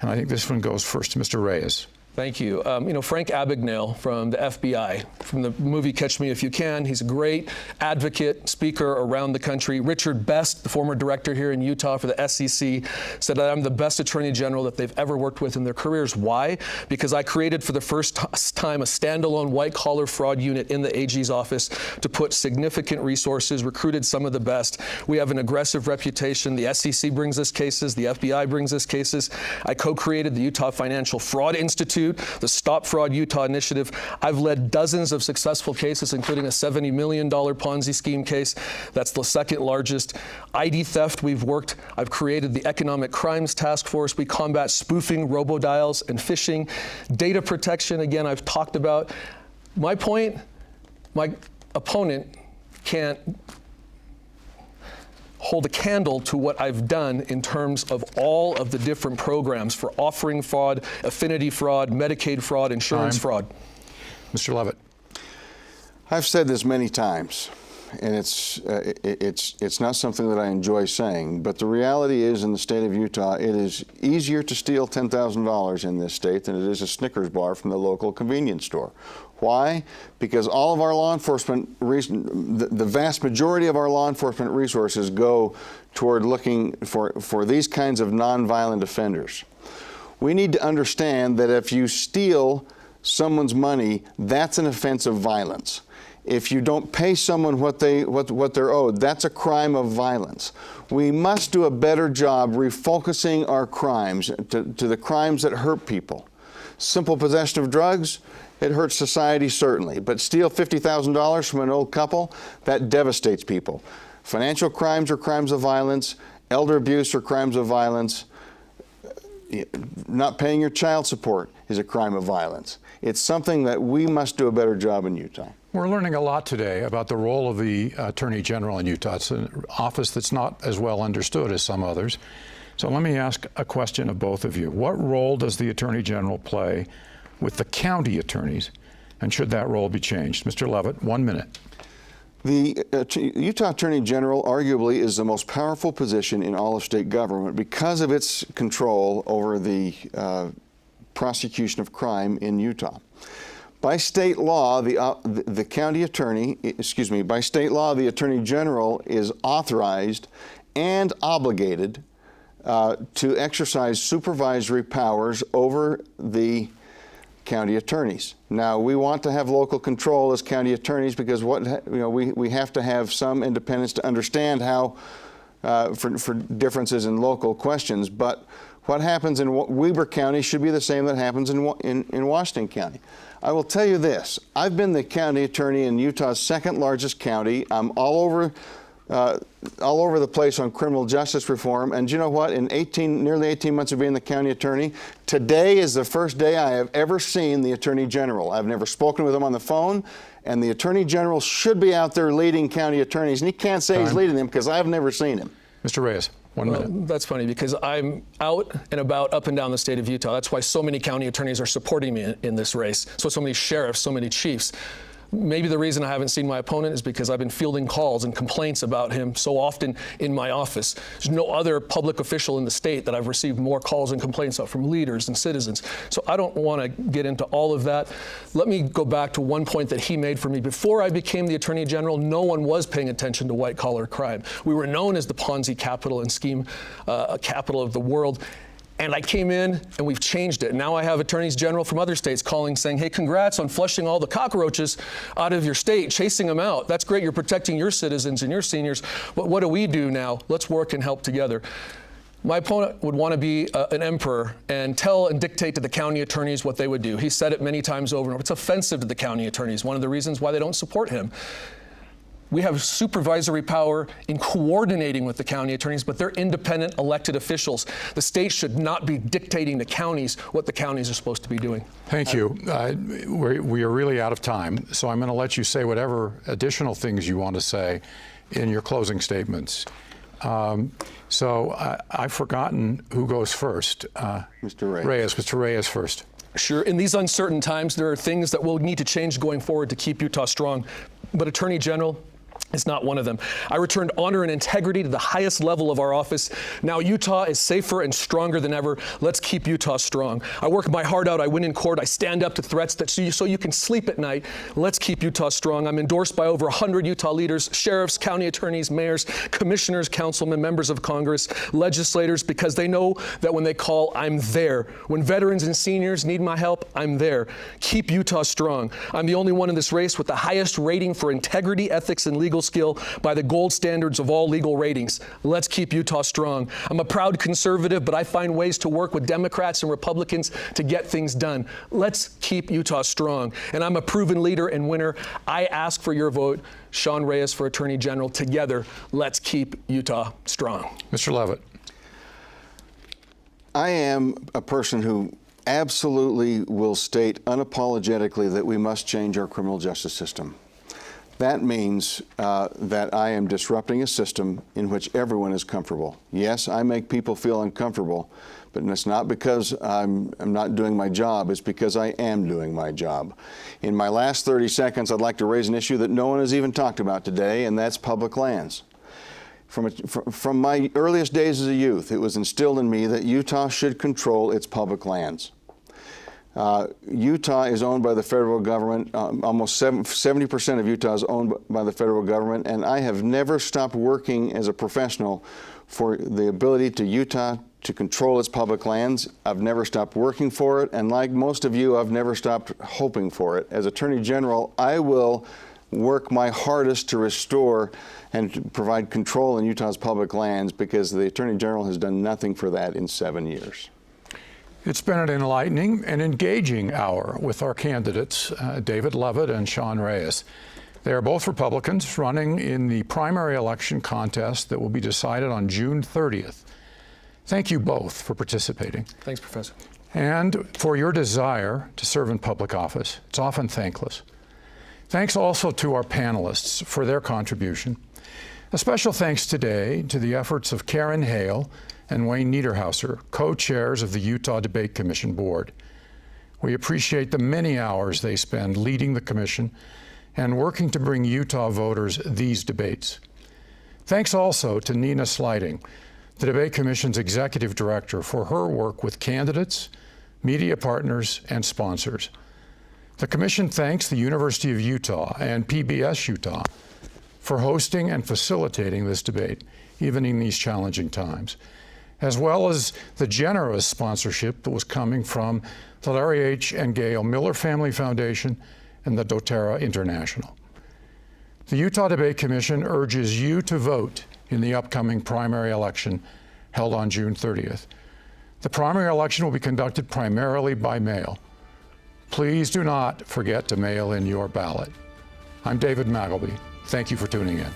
And I think this one goes first to Mr. Reyes. Thank you. Frank Abagnale from the FBI, from the movie Catch Me If You Can, he's a great advocate, speaker around the country. Richard Best, the former director here in Utah for the SEC, said that I'm the best attorney general that they've ever worked with in their careers. Why? Because I created for the first time a standalone white-collar fraud unit in the AG's office to put significant resources, recruited some of the best. We have an aggressive reputation. The SEC brings us cases. The FBI brings us cases. I co-created the Utah Financial Fraud Institute, the Stop Fraud Utah Initiative. I've led dozens of successful cases, including a $70 million Ponzi scheme case. That's the second largest. ID theft, I've created the Economic Crimes Task Force. We combat spoofing, robodials, and phishing. Data protection, again, I've talked about. My point, my opponent can't hold a candle to what I've done in terms of all of the different programs for offering fraud, affinity fraud, Medicaid fraud, insurance fraud. Mr. Levitt. I've said this many times, and it's not something that I enjoy saying, but the reality is, in the state of Utah, it is easier to steal $10,000 in this state than it is a Snickers bar from the local convenience store. Why? Because all of our law enforcement, the vast majority of our law enforcement resources go toward looking for these kinds of nonviolent offenders. We need to understand that if you steal someone's money, that's an offense of violence. If you don't pay someone what they're owed, that's a crime of violence. We must do a better job refocusing our crimes to the crimes that hurt people. Simple possession of drugs, it hurts society, certainly, but steal $50,000 from an old couple, that devastates people. Financial crimes are crimes of violence. Elder abuse are crimes of violence. not paying your child support is a crime of violence. It's something that we must do a better job in Utah. We're learning a lot today about the role of the Attorney General in Utah. It's an office that's not as well understood as some others. So let me ask a question of both of you. What role does the Attorney General play with the county attorneys, and should that role be changed? Mr. Levitt, 1 minute. The Utah Attorney General arguably is the most powerful position in all of state government because of its control over the prosecution of crime in Utah. By state law, the county attorney, by state law, the Attorney General is authorized and obligated to exercise supervisory powers over the county attorneys. Now, we want to have local control as county attorneys because we have to have some independence to understand how for differences in local questions. But what happens in Weber County should be the same that happens in Washington County. I will tell you this: I've been the county attorney in Utah's second largest county. I'm all over the place on criminal justice reform. And you know what? In nearly 18 months of being the county attorney, today is the first day I have ever seen the Attorney General. I've never spoken with him on the phone, and the Attorney General should be out there leading county attorneys, and he can't say he's leading them because I've never seen him. Mr. Reyes, 1 minute. That's funny because I'm out and about up and down the state of Utah. That's why so many county attorneys are supporting me in this race. So many sheriffs, so many chiefs. Maybe the reason I haven't seen my opponent is because I've been fielding calls and complaints about him so often in my office. There's no other public official in the state that I've received more calls and complaints of from leaders and citizens. So I don't want to get into all of that. Let me go back to one point that he made for me. Before I became the Attorney General, no one was paying attention to white-collar crime. We were known as the Ponzi capital and scheme capital of the world. And I came in and we've changed it. Now I have attorneys general from other states calling saying, hey, congrats on flushing all the cockroaches out of your state, chasing them out. That's great. You're protecting your citizens and your seniors. But what do we do now? Let's work and help together. My opponent would want to be an emperor and tell and dictate to the county attorneys what they would do. He said it many times over and over. It's offensive to the county attorneys, one of the reasons why they don't support him. We have supervisory power in coordinating with the county attorneys, but they're independent elected officials. The state should not be dictating to counties what the counties are supposed to be doing. Thank you. We are really out of time, so I'm going to let you say whatever additional things you want to say in your closing statements. I've forgotten who goes first. Mr. Reyes. Mr. Reyes first. Sure. In these uncertain times, there are things that we'll need to change going forward to keep Utah strong. But Attorney General is not one of them. I returned honor and integrity to the highest level of our office. Now Utah is safer and stronger than ever. Let's keep Utah strong. I work my heart out. I win in court. I stand up to threats so you can sleep at night. Let's keep Utah strong. I'm endorsed by over 100 Utah leaders, sheriffs, county attorneys, mayors, commissioners, councilmen, members of Congress, legislators, because they know that when they call, I'm there. When veterans and seniors need my help, I'm there. Keep Utah strong. I'm the only one in this race with the highest rating for integrity, ethics, and legal skill by the gold standards of all legal ratings. Let's keep Utah strong. I'm a proud conservative, but I find ways to work with Democrats and Republicans to get things done. Let's keep Utah strong. And I'm a proven leader and winner. I ask for your vote. Sean Reyes for Attorney General. Together, let's keep Utah strong. Mr. Levitt. I am a person who absolutely will state unapologetically that we must change our criminal justice system. That means that I am disrupting a system in which everyone is comfortable. Yes, I make people feel uncomfortable, but it's not because I'm not doing my job. It's because I am doing my job. In my last 30 seconds, I'd like to raise an issue that no one has even talked about today, and that's public lands. From my earliest days as a youth, it was instilled in me that Utah should control its public lands. Utah is owned by the federal government. Almost 70% of Utah is owned by the federal government, and I have never stopped working as a professional for the ability to Utah to control its public lands. I've never stopped working for it, and like most of you, I've never stopped hoping for it. As Attorney General, I will work my hardest to restore and to provide control in Utah's public lands because the Attorney General has done nothing for that in 7 years. It's been an enlightening and engaging hour with our candidates, David Levitt and Sean Reyes. They are both Republicans running in the primary election contest that will be decided on June 30th. Thank you both for participating Thanks, Professor. and for your desire to serve in public office. It's often thankless. Thanks also to our panelists for their contribution. A special thanks today to the efforts of Karen Hale and Wayne Niederhauser, co-chairs of the Utah Debate Commission Board. We appreciate the many hours they spend leading the commission and working to bring Utah voters these debates. Thanks also to Nina Sliding, the Debate Commission's Executive Director, for her work with candidates, media partners, and sponsors. The Commission thanks the University of Utah and PBS Utah for hosting and facilitating this debate, even in these challenging times, as well as the generous sponsorship that was coming from the Larry H. and Gail Miller Family Foundation and the doTERRA International. The Utah Debate Commission urges you to vote in the upcoming primary election held on June 30th. The primary election will be conducted primarily by mail. Please do not forget to mail in your ballot. I'm David Magleby. Thank you for tuning in.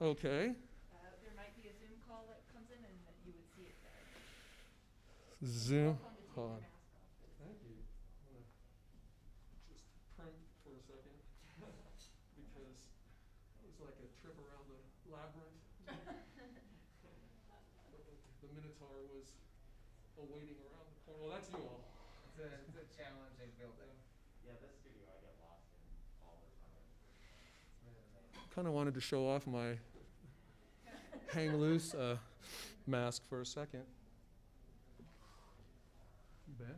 Okay. There might be a Zoom call that comes in and that you would see it there. Zoom. Hold Hold on. on. Thank you. I'm gonna just print for a second because it was like a trip around the labyrinth. The Minotaur was awaiting around the corner. Well, that's you all. It's a challenge they built it. Yeah, this studio I get lost in all the time. Kind of wanted to show off my hang loose mask for a second. Ben,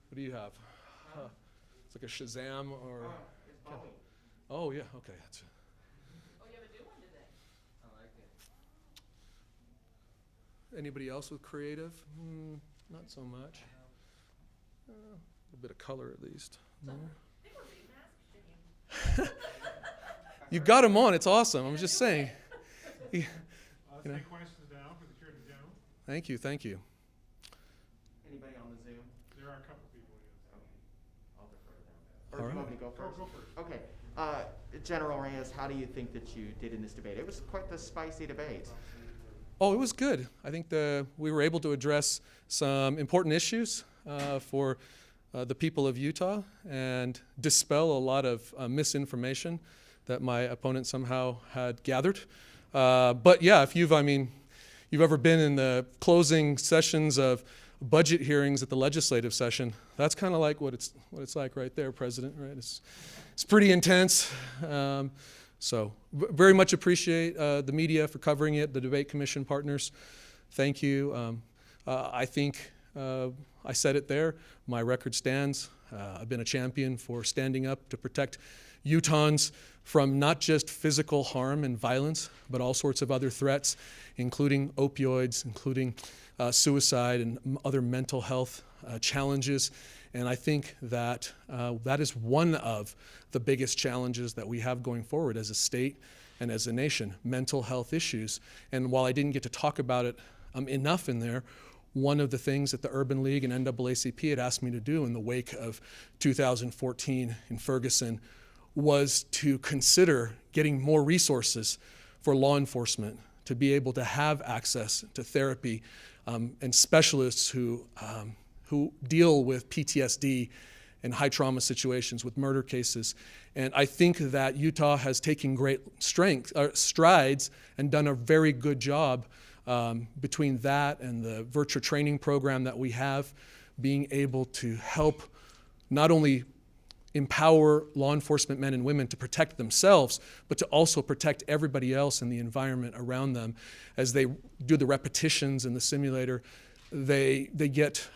what do you have? It's like a Shazam or. It's Bowie. Oh yeah, okay. That's Oh, you have a new one today. I like it. Anybody else with creative? Not so much. A bit of color at least. No? They were remasked, didn't you? You got them on. It's awesome. I'm just saying. Let's take questions now for the Attorney General. Thank you. Thank you. Anybody on the Zoom? There are a couple people here. I'll defer to them. All Or do right. you want me to go first? Go first. Okay. General Reyes, how do you think that you did in this debate? It was quite the spicy debate. Oh, it was good. I think we were able to address some important issues for the people of Utah and dispel a lot of misinformation that my opponent somehow had gathered. But yeah, if you've ever been in the closing sessions of budget hearings at the legislative session, that's kind of like what it's like right there, President. Right? It's pretty intense. So very much appreciate the media for covering it, the debate commission partners. Thank you. I think I said it there. My record stands. I've been a champion for standing up to protect Utahns from not just physical harm and violence, but all sorts of other threats, including opioids, including suicide and other mental health challenges. And I think that that is one of the biggest challenges that we have going forward as a state and as a nation, mental health issues. And while I didn't get to talk about it enough in there, one of the things that the Urban League and NAACP had asked me to do in the wake of 2014 in Ferguson was to consider getting more resources for law enforcement to be able to have access to therapy and specialists who deal with PTSD and high trauma situations with murder cases. And I think that Utah has taken great strides and done a very good job between that and the virtual training program that we have, being able to help not only empower law enforcement men and women to protect themselves, but to also protect everybody else in the environment around them. As they do the repetitions in the simulator, they get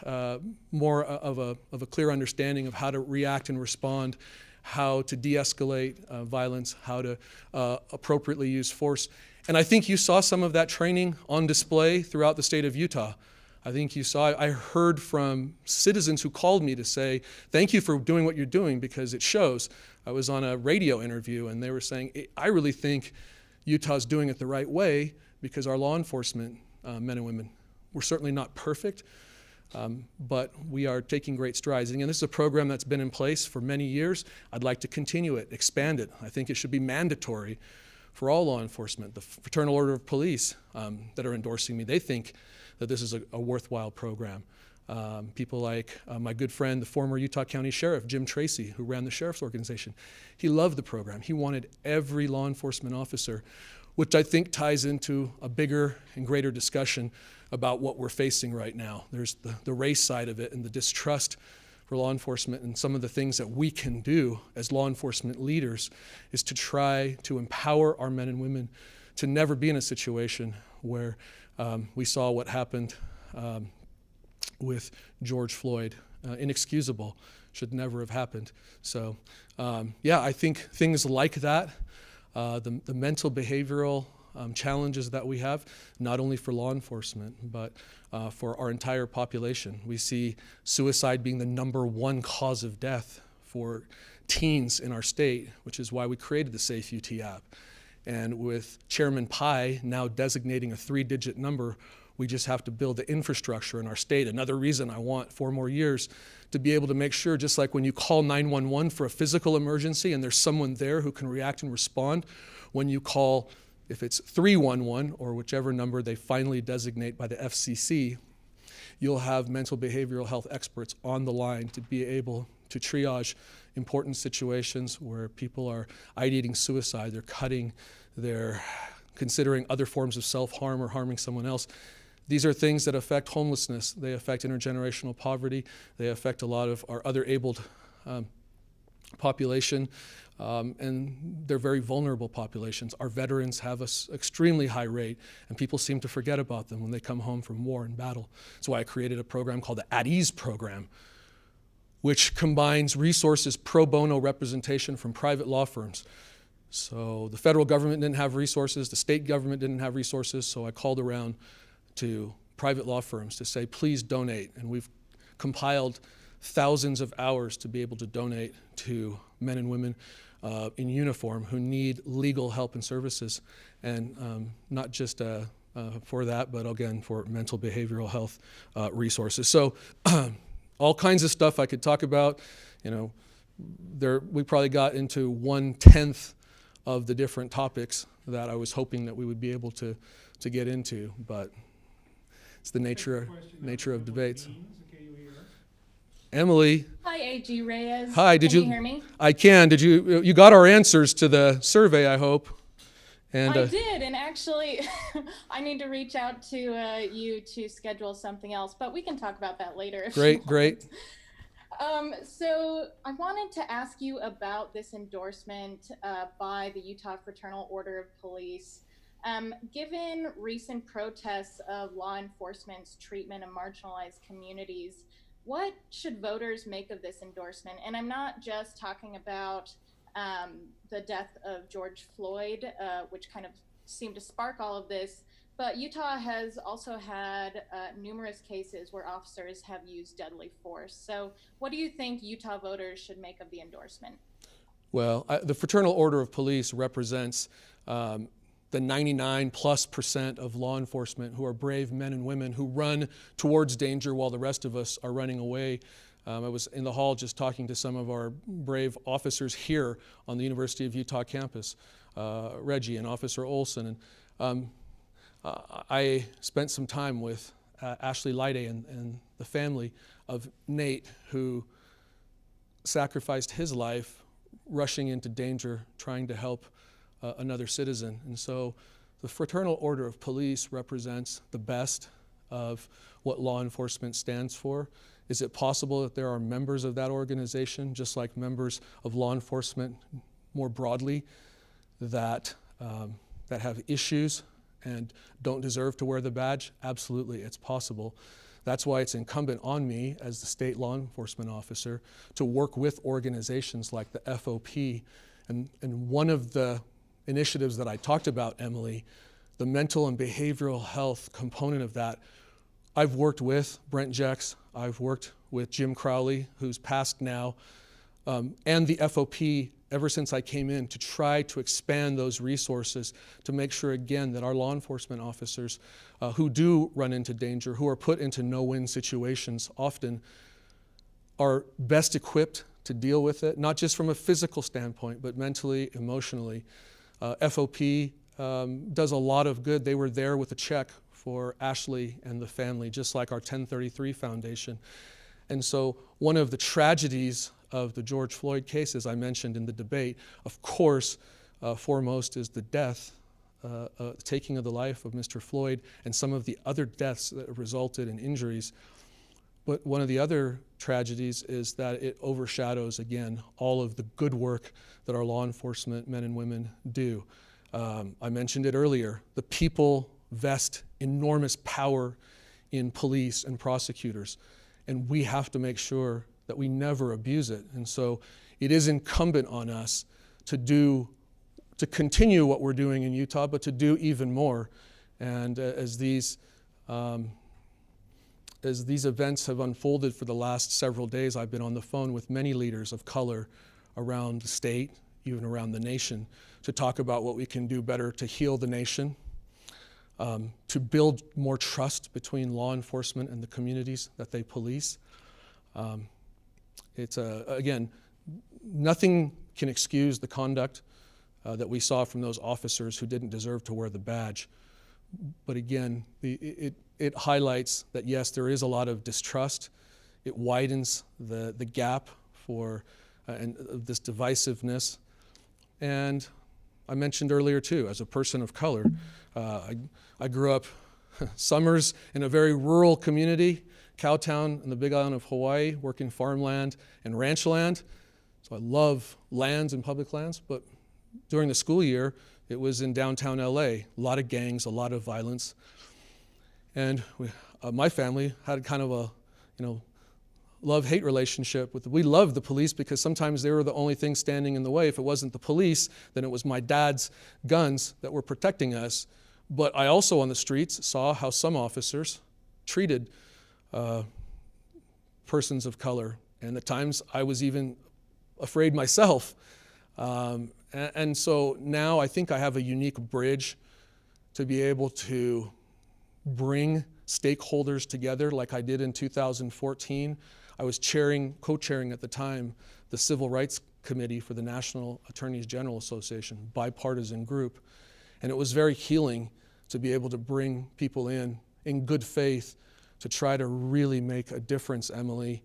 more of a clear understanding of how to react and respond, how to de-escalate violence, how to appropriately use force. And I think you saw some of that training on display throughout the state of Utah. I think you saw, I heard from citizens who called me to say, thank you for doing what you're doing because it shows. I was on a radio interview and they were saying, I really think Utah's doing it the right way because our law enforcement men and women, we're certainly not perfect, but we are taking great strides. And again, this is a program that's been in place for many years. I'd like to continue it, expand it. I think it should be mandatory for all law enforcement. The Fraternal Order of Police that are endorsing me, they think that this is a worthwhile program. People like my good friend, the former Utah County Sheriff, Jim Tracy, who ran the Sheriff's Organization. He loved the program. He wanted every law enforcement officer, which I think ties into a bigger and greater discussion about what we're facing right now. There's the race side of it and the distrust for law enforcement, and some of the things that we can do as law enforcement leaders is to try to empower our men and women to never be in a situation where we saw what happened with George Floyd. Inexcusable, should never have happened. So yeah, I think things like that, the mental behavioral challenges that we have, not only for law enforcement, but for our entire population. We see suicide being the #1 cause of death for teens in our state, which is why we created the Safe UT app. And with Chairman Pai now designating a 3-digit number, We just have to build the infrastructure in our state. Another reason I want 4 more years to be able to make sure, just like when you call 911 for a physical emergency and there's someone there who can react and respond, when you call, if it's 311 or whichever number they finally designate by the FCC, you'll have mental behavioral health experts on the line to be able to triage important situations where people are ideating suicide, they're cutting, they're considering other forms of self-harm or harming someone else. These are things that affect homelessness, they affect intergenerational poverty, they affect a lot of our other abled population, and they're very vulnerable populations. Our veterans have an extremely high rate, and people seem to forget about them when they come home from war and battle. That's why I created a program called the At Ease program, which combines resources, pro bono representation from private law firms. So the federal government didn't have resources, the state government didn't have resources, so I called around to private law firms to say, please donate. And we've compiled thousands of hours to be able to donate to men and women in uniform who need legal help and services, and not just for that, but again, for mental behavioral health resources. So all kinds of stuff I could talk about. You know, we probably got into 1/10 of the different topics that I was hoping that we would be able to get into, but it's the nature of debates. Emily. Hi, A.G. Reyes. Hi, Can you hear me? I can. Did you got our answers to the survey, I hope? And I did, and actually, I need to reach out to you to schedule something else, but we can talk about that later. If you want. Great. So I wanted to ask you about this endorsement by the Utah Fraternal Order of Police. Given recent protests of law enforcement's treatment of marginalized communities, what should voters make of this endorsement? And I'm not just talking about the death of George Floyd, which kind of seemed to spark all of this, but Utah has also had numerous cases where officers have used deadly force. So what do you think Utah voters should make of the endorsement? Well, the Fraternal Order of Police represents the 99+% of law enforcement who are brave men and women who run towards danger while the rest of us are running away. I was in the hall just talking to some of our brave officers here on the University of Utah campus, Reggie and Officer Olson. And I spent some time with Ashley Lyday and the family of Nate, who sacrificed his life rushing into danger, trying to help another citizen. And so the Fraternal Order of Police represents the best of what law enforcement stands for. Is it possible that there are members of that organization, just like members of law enforcement more broadly, that have issues and don't deserve to wear the badge? Absolutely, it's possible. That's why it's incumbent on me as the state law enforcement officer to work with organizations like the FOP. And one of the initiatives that I talked about, Emily, the mental and behavioral health component of that, I've worked with Brent Jex, I've worked with Jim Crowley, who's passed now, and the FOP ever since I came in to try to expand those resources to make sure, again, that our law enforcement officers who do run into danger, who are put into no-win situations often, are best equipped to deal with it, not just from a physical standpoint, but mentally, emotionally. FOP does a lot of good. They were there with a check for Ashley and the family, just like our 1033 Foundation. And so one of the tragedies of the George Floyd case, as I mentioned in the debate, of course, foremost is the death, taking of the life of Mr. Floyd and some of the other deaths that resulted in injuries. But one of the other tragedies is that it overshadows, again, all of the good work that our law enforcement men and women do. I mentioned it earlier, the people vest enormous power in police and prosecutors, and we have to make sure that we never abuse it. And so it is incumbent on us to continue what we're doing in Utah, but to do even more. And as these events have unfolded for the last several days, I've been on the phone with many leaders of color around the state, even around the nation, to talk about what we can do better to heal the nation. to build more trust between law enforcement and the communities that they police. Again, nothing can excuse the conduct that we saw from those officers who didn't deserve to wear the badge. But again, it highlights that yes, there is a lot of distrust. It widens the gap for this divisiveness. And I mentioned earlier too, as a person of color, I grew up summers in a very rural community, Cowtown in the Big Island of Hawaii, working farmland and ranch land. So I love lands and public lands, but during the school year, it was in downtown LA, a lot of gangs, a lot of violence. And my family had kind of a, love-hate relationship with, we loved the police because sometimes they were the only thing standing in the way. If it wasn't the police, then it was my dad's guns that were protecting us. But I also on the streets saw how some officers treated persons of color. And at times I was even afraid myself. And so now I think I have a unique bridge to be able to bring stakeholders together like I did in 2014. I was co-chairing at the time, the Civil Rights Committee for the National Attorneys General Association, bipartisan group. And it was very healing to be able to bring people in good faith to try to really make a difference, Emily.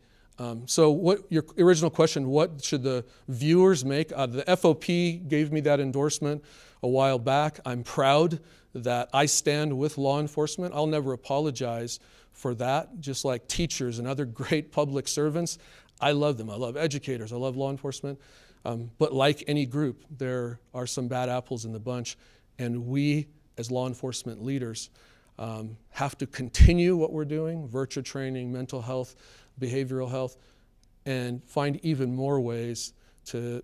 So what your original question, what should the viewers make? The FOP gave me that endorsement a while back. I'm proud that I stand with law enforcement. I'll never apologize for that, just like teachers and other great public servants. I love them. I love educators. I love law enforcement. But like any group, there are some bad apples in the bunch, and we as law enforcement leaders have to continue what we're doing, virtue training, mental health, behavioral health, and find even more ways to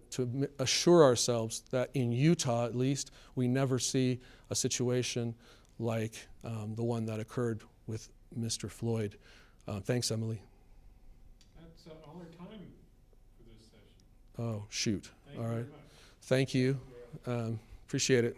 assure ourselves that in Utah, at least, we never see a situation like the one that occurred with Mr. Floyd. Thanks, Emily. That's all our time for this session. Oh, shoot. Thank all you right. very much. Thank you. Appreciate it.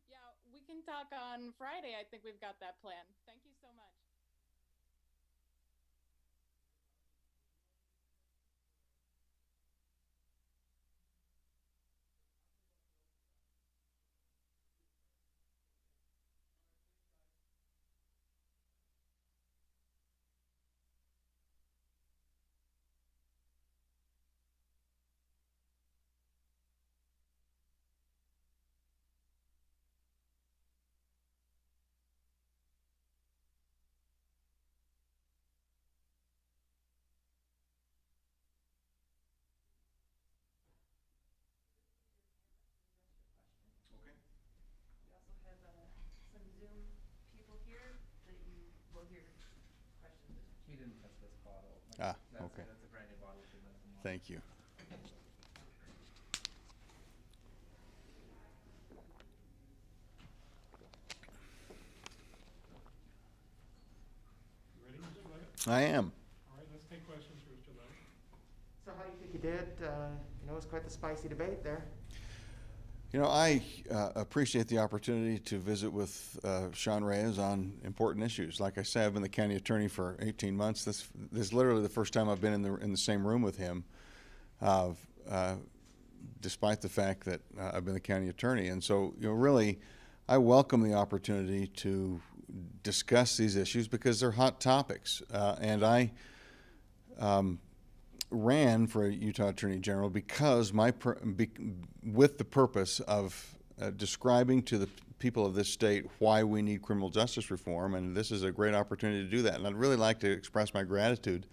Yeah, we can talk on Friday. I think we've got that plan. Thank you so much. He didn't touch this bottle. Okay. That's a brand new bottle. Thank you. You ready, Mr. Leggett? I am. All right, let's take questions for Mr. Leggett. So how do you think you did? It was quite the spicy debate there. I appreciate the opportunity to visit with Sean Reyes on important issues. Like I said, I've been the county attorney for 18 months. This is literally the first time I've been in the same room with him, despite the fact that I've been the county attorney. And so, really, I welcome the opportunity to discuss these issues because they're hot topics. And I ran for Utah Attorney General because with the purpose of describing to the people of this state why we need criminal justice reform, and this is a great opportunity to do that. And I'd really like to express my gratitude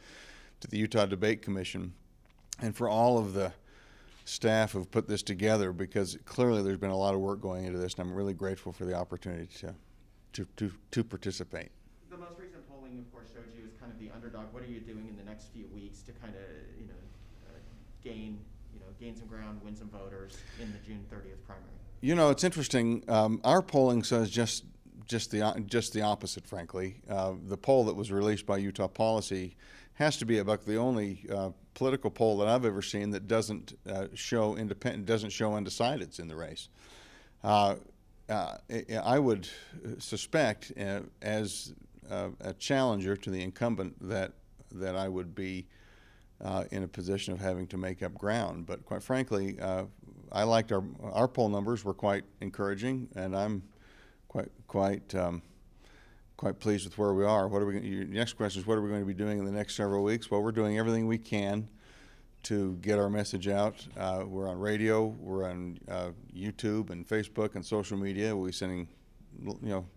to the Utah Debate Commission and for all of the staff who've put this together, because clearly there's been a lot of work going into this, and I'm really grateful for the opportunity to participate. The most recent polling, of course, showed you as kind of the underdog. What are you doing in the next few weeks to kind of, gain, gain some ground, win some voters in the June 30th primary? You know, it's interesting. Our polling says just the opposite, frankly. The poll that was released by Utah Policy has to be about the only political poll that I've ever seen that doesn't show undecideds in the race. I would suspect, as a challenger to the incumbent, that I would be in a position of having to make up ground. But quite frankly, I liked our poll numbers were quite encouraging, and I'm quite pleased with where we are. Your next question is, what are we going to be doing in the next several weeks? Well, we're doing everything we can to get our message out. We're on radio, we're on YouTube and Facebook and social media. We're sending,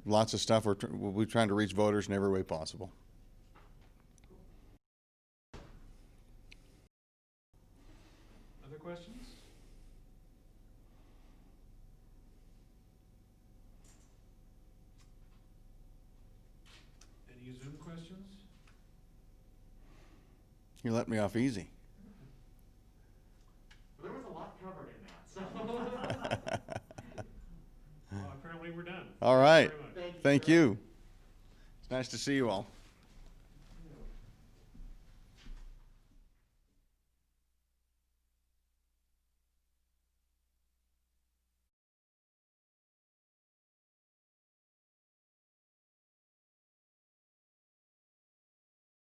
lots of stuff. We'll be trying to reach voters in every way possible. Other questions? Any Zoom questions? You let me off easy. Well, there was a lot covered in that, so. Well, apparently we're done. All right. Thank you very much. Thank you. It's nice to see you all.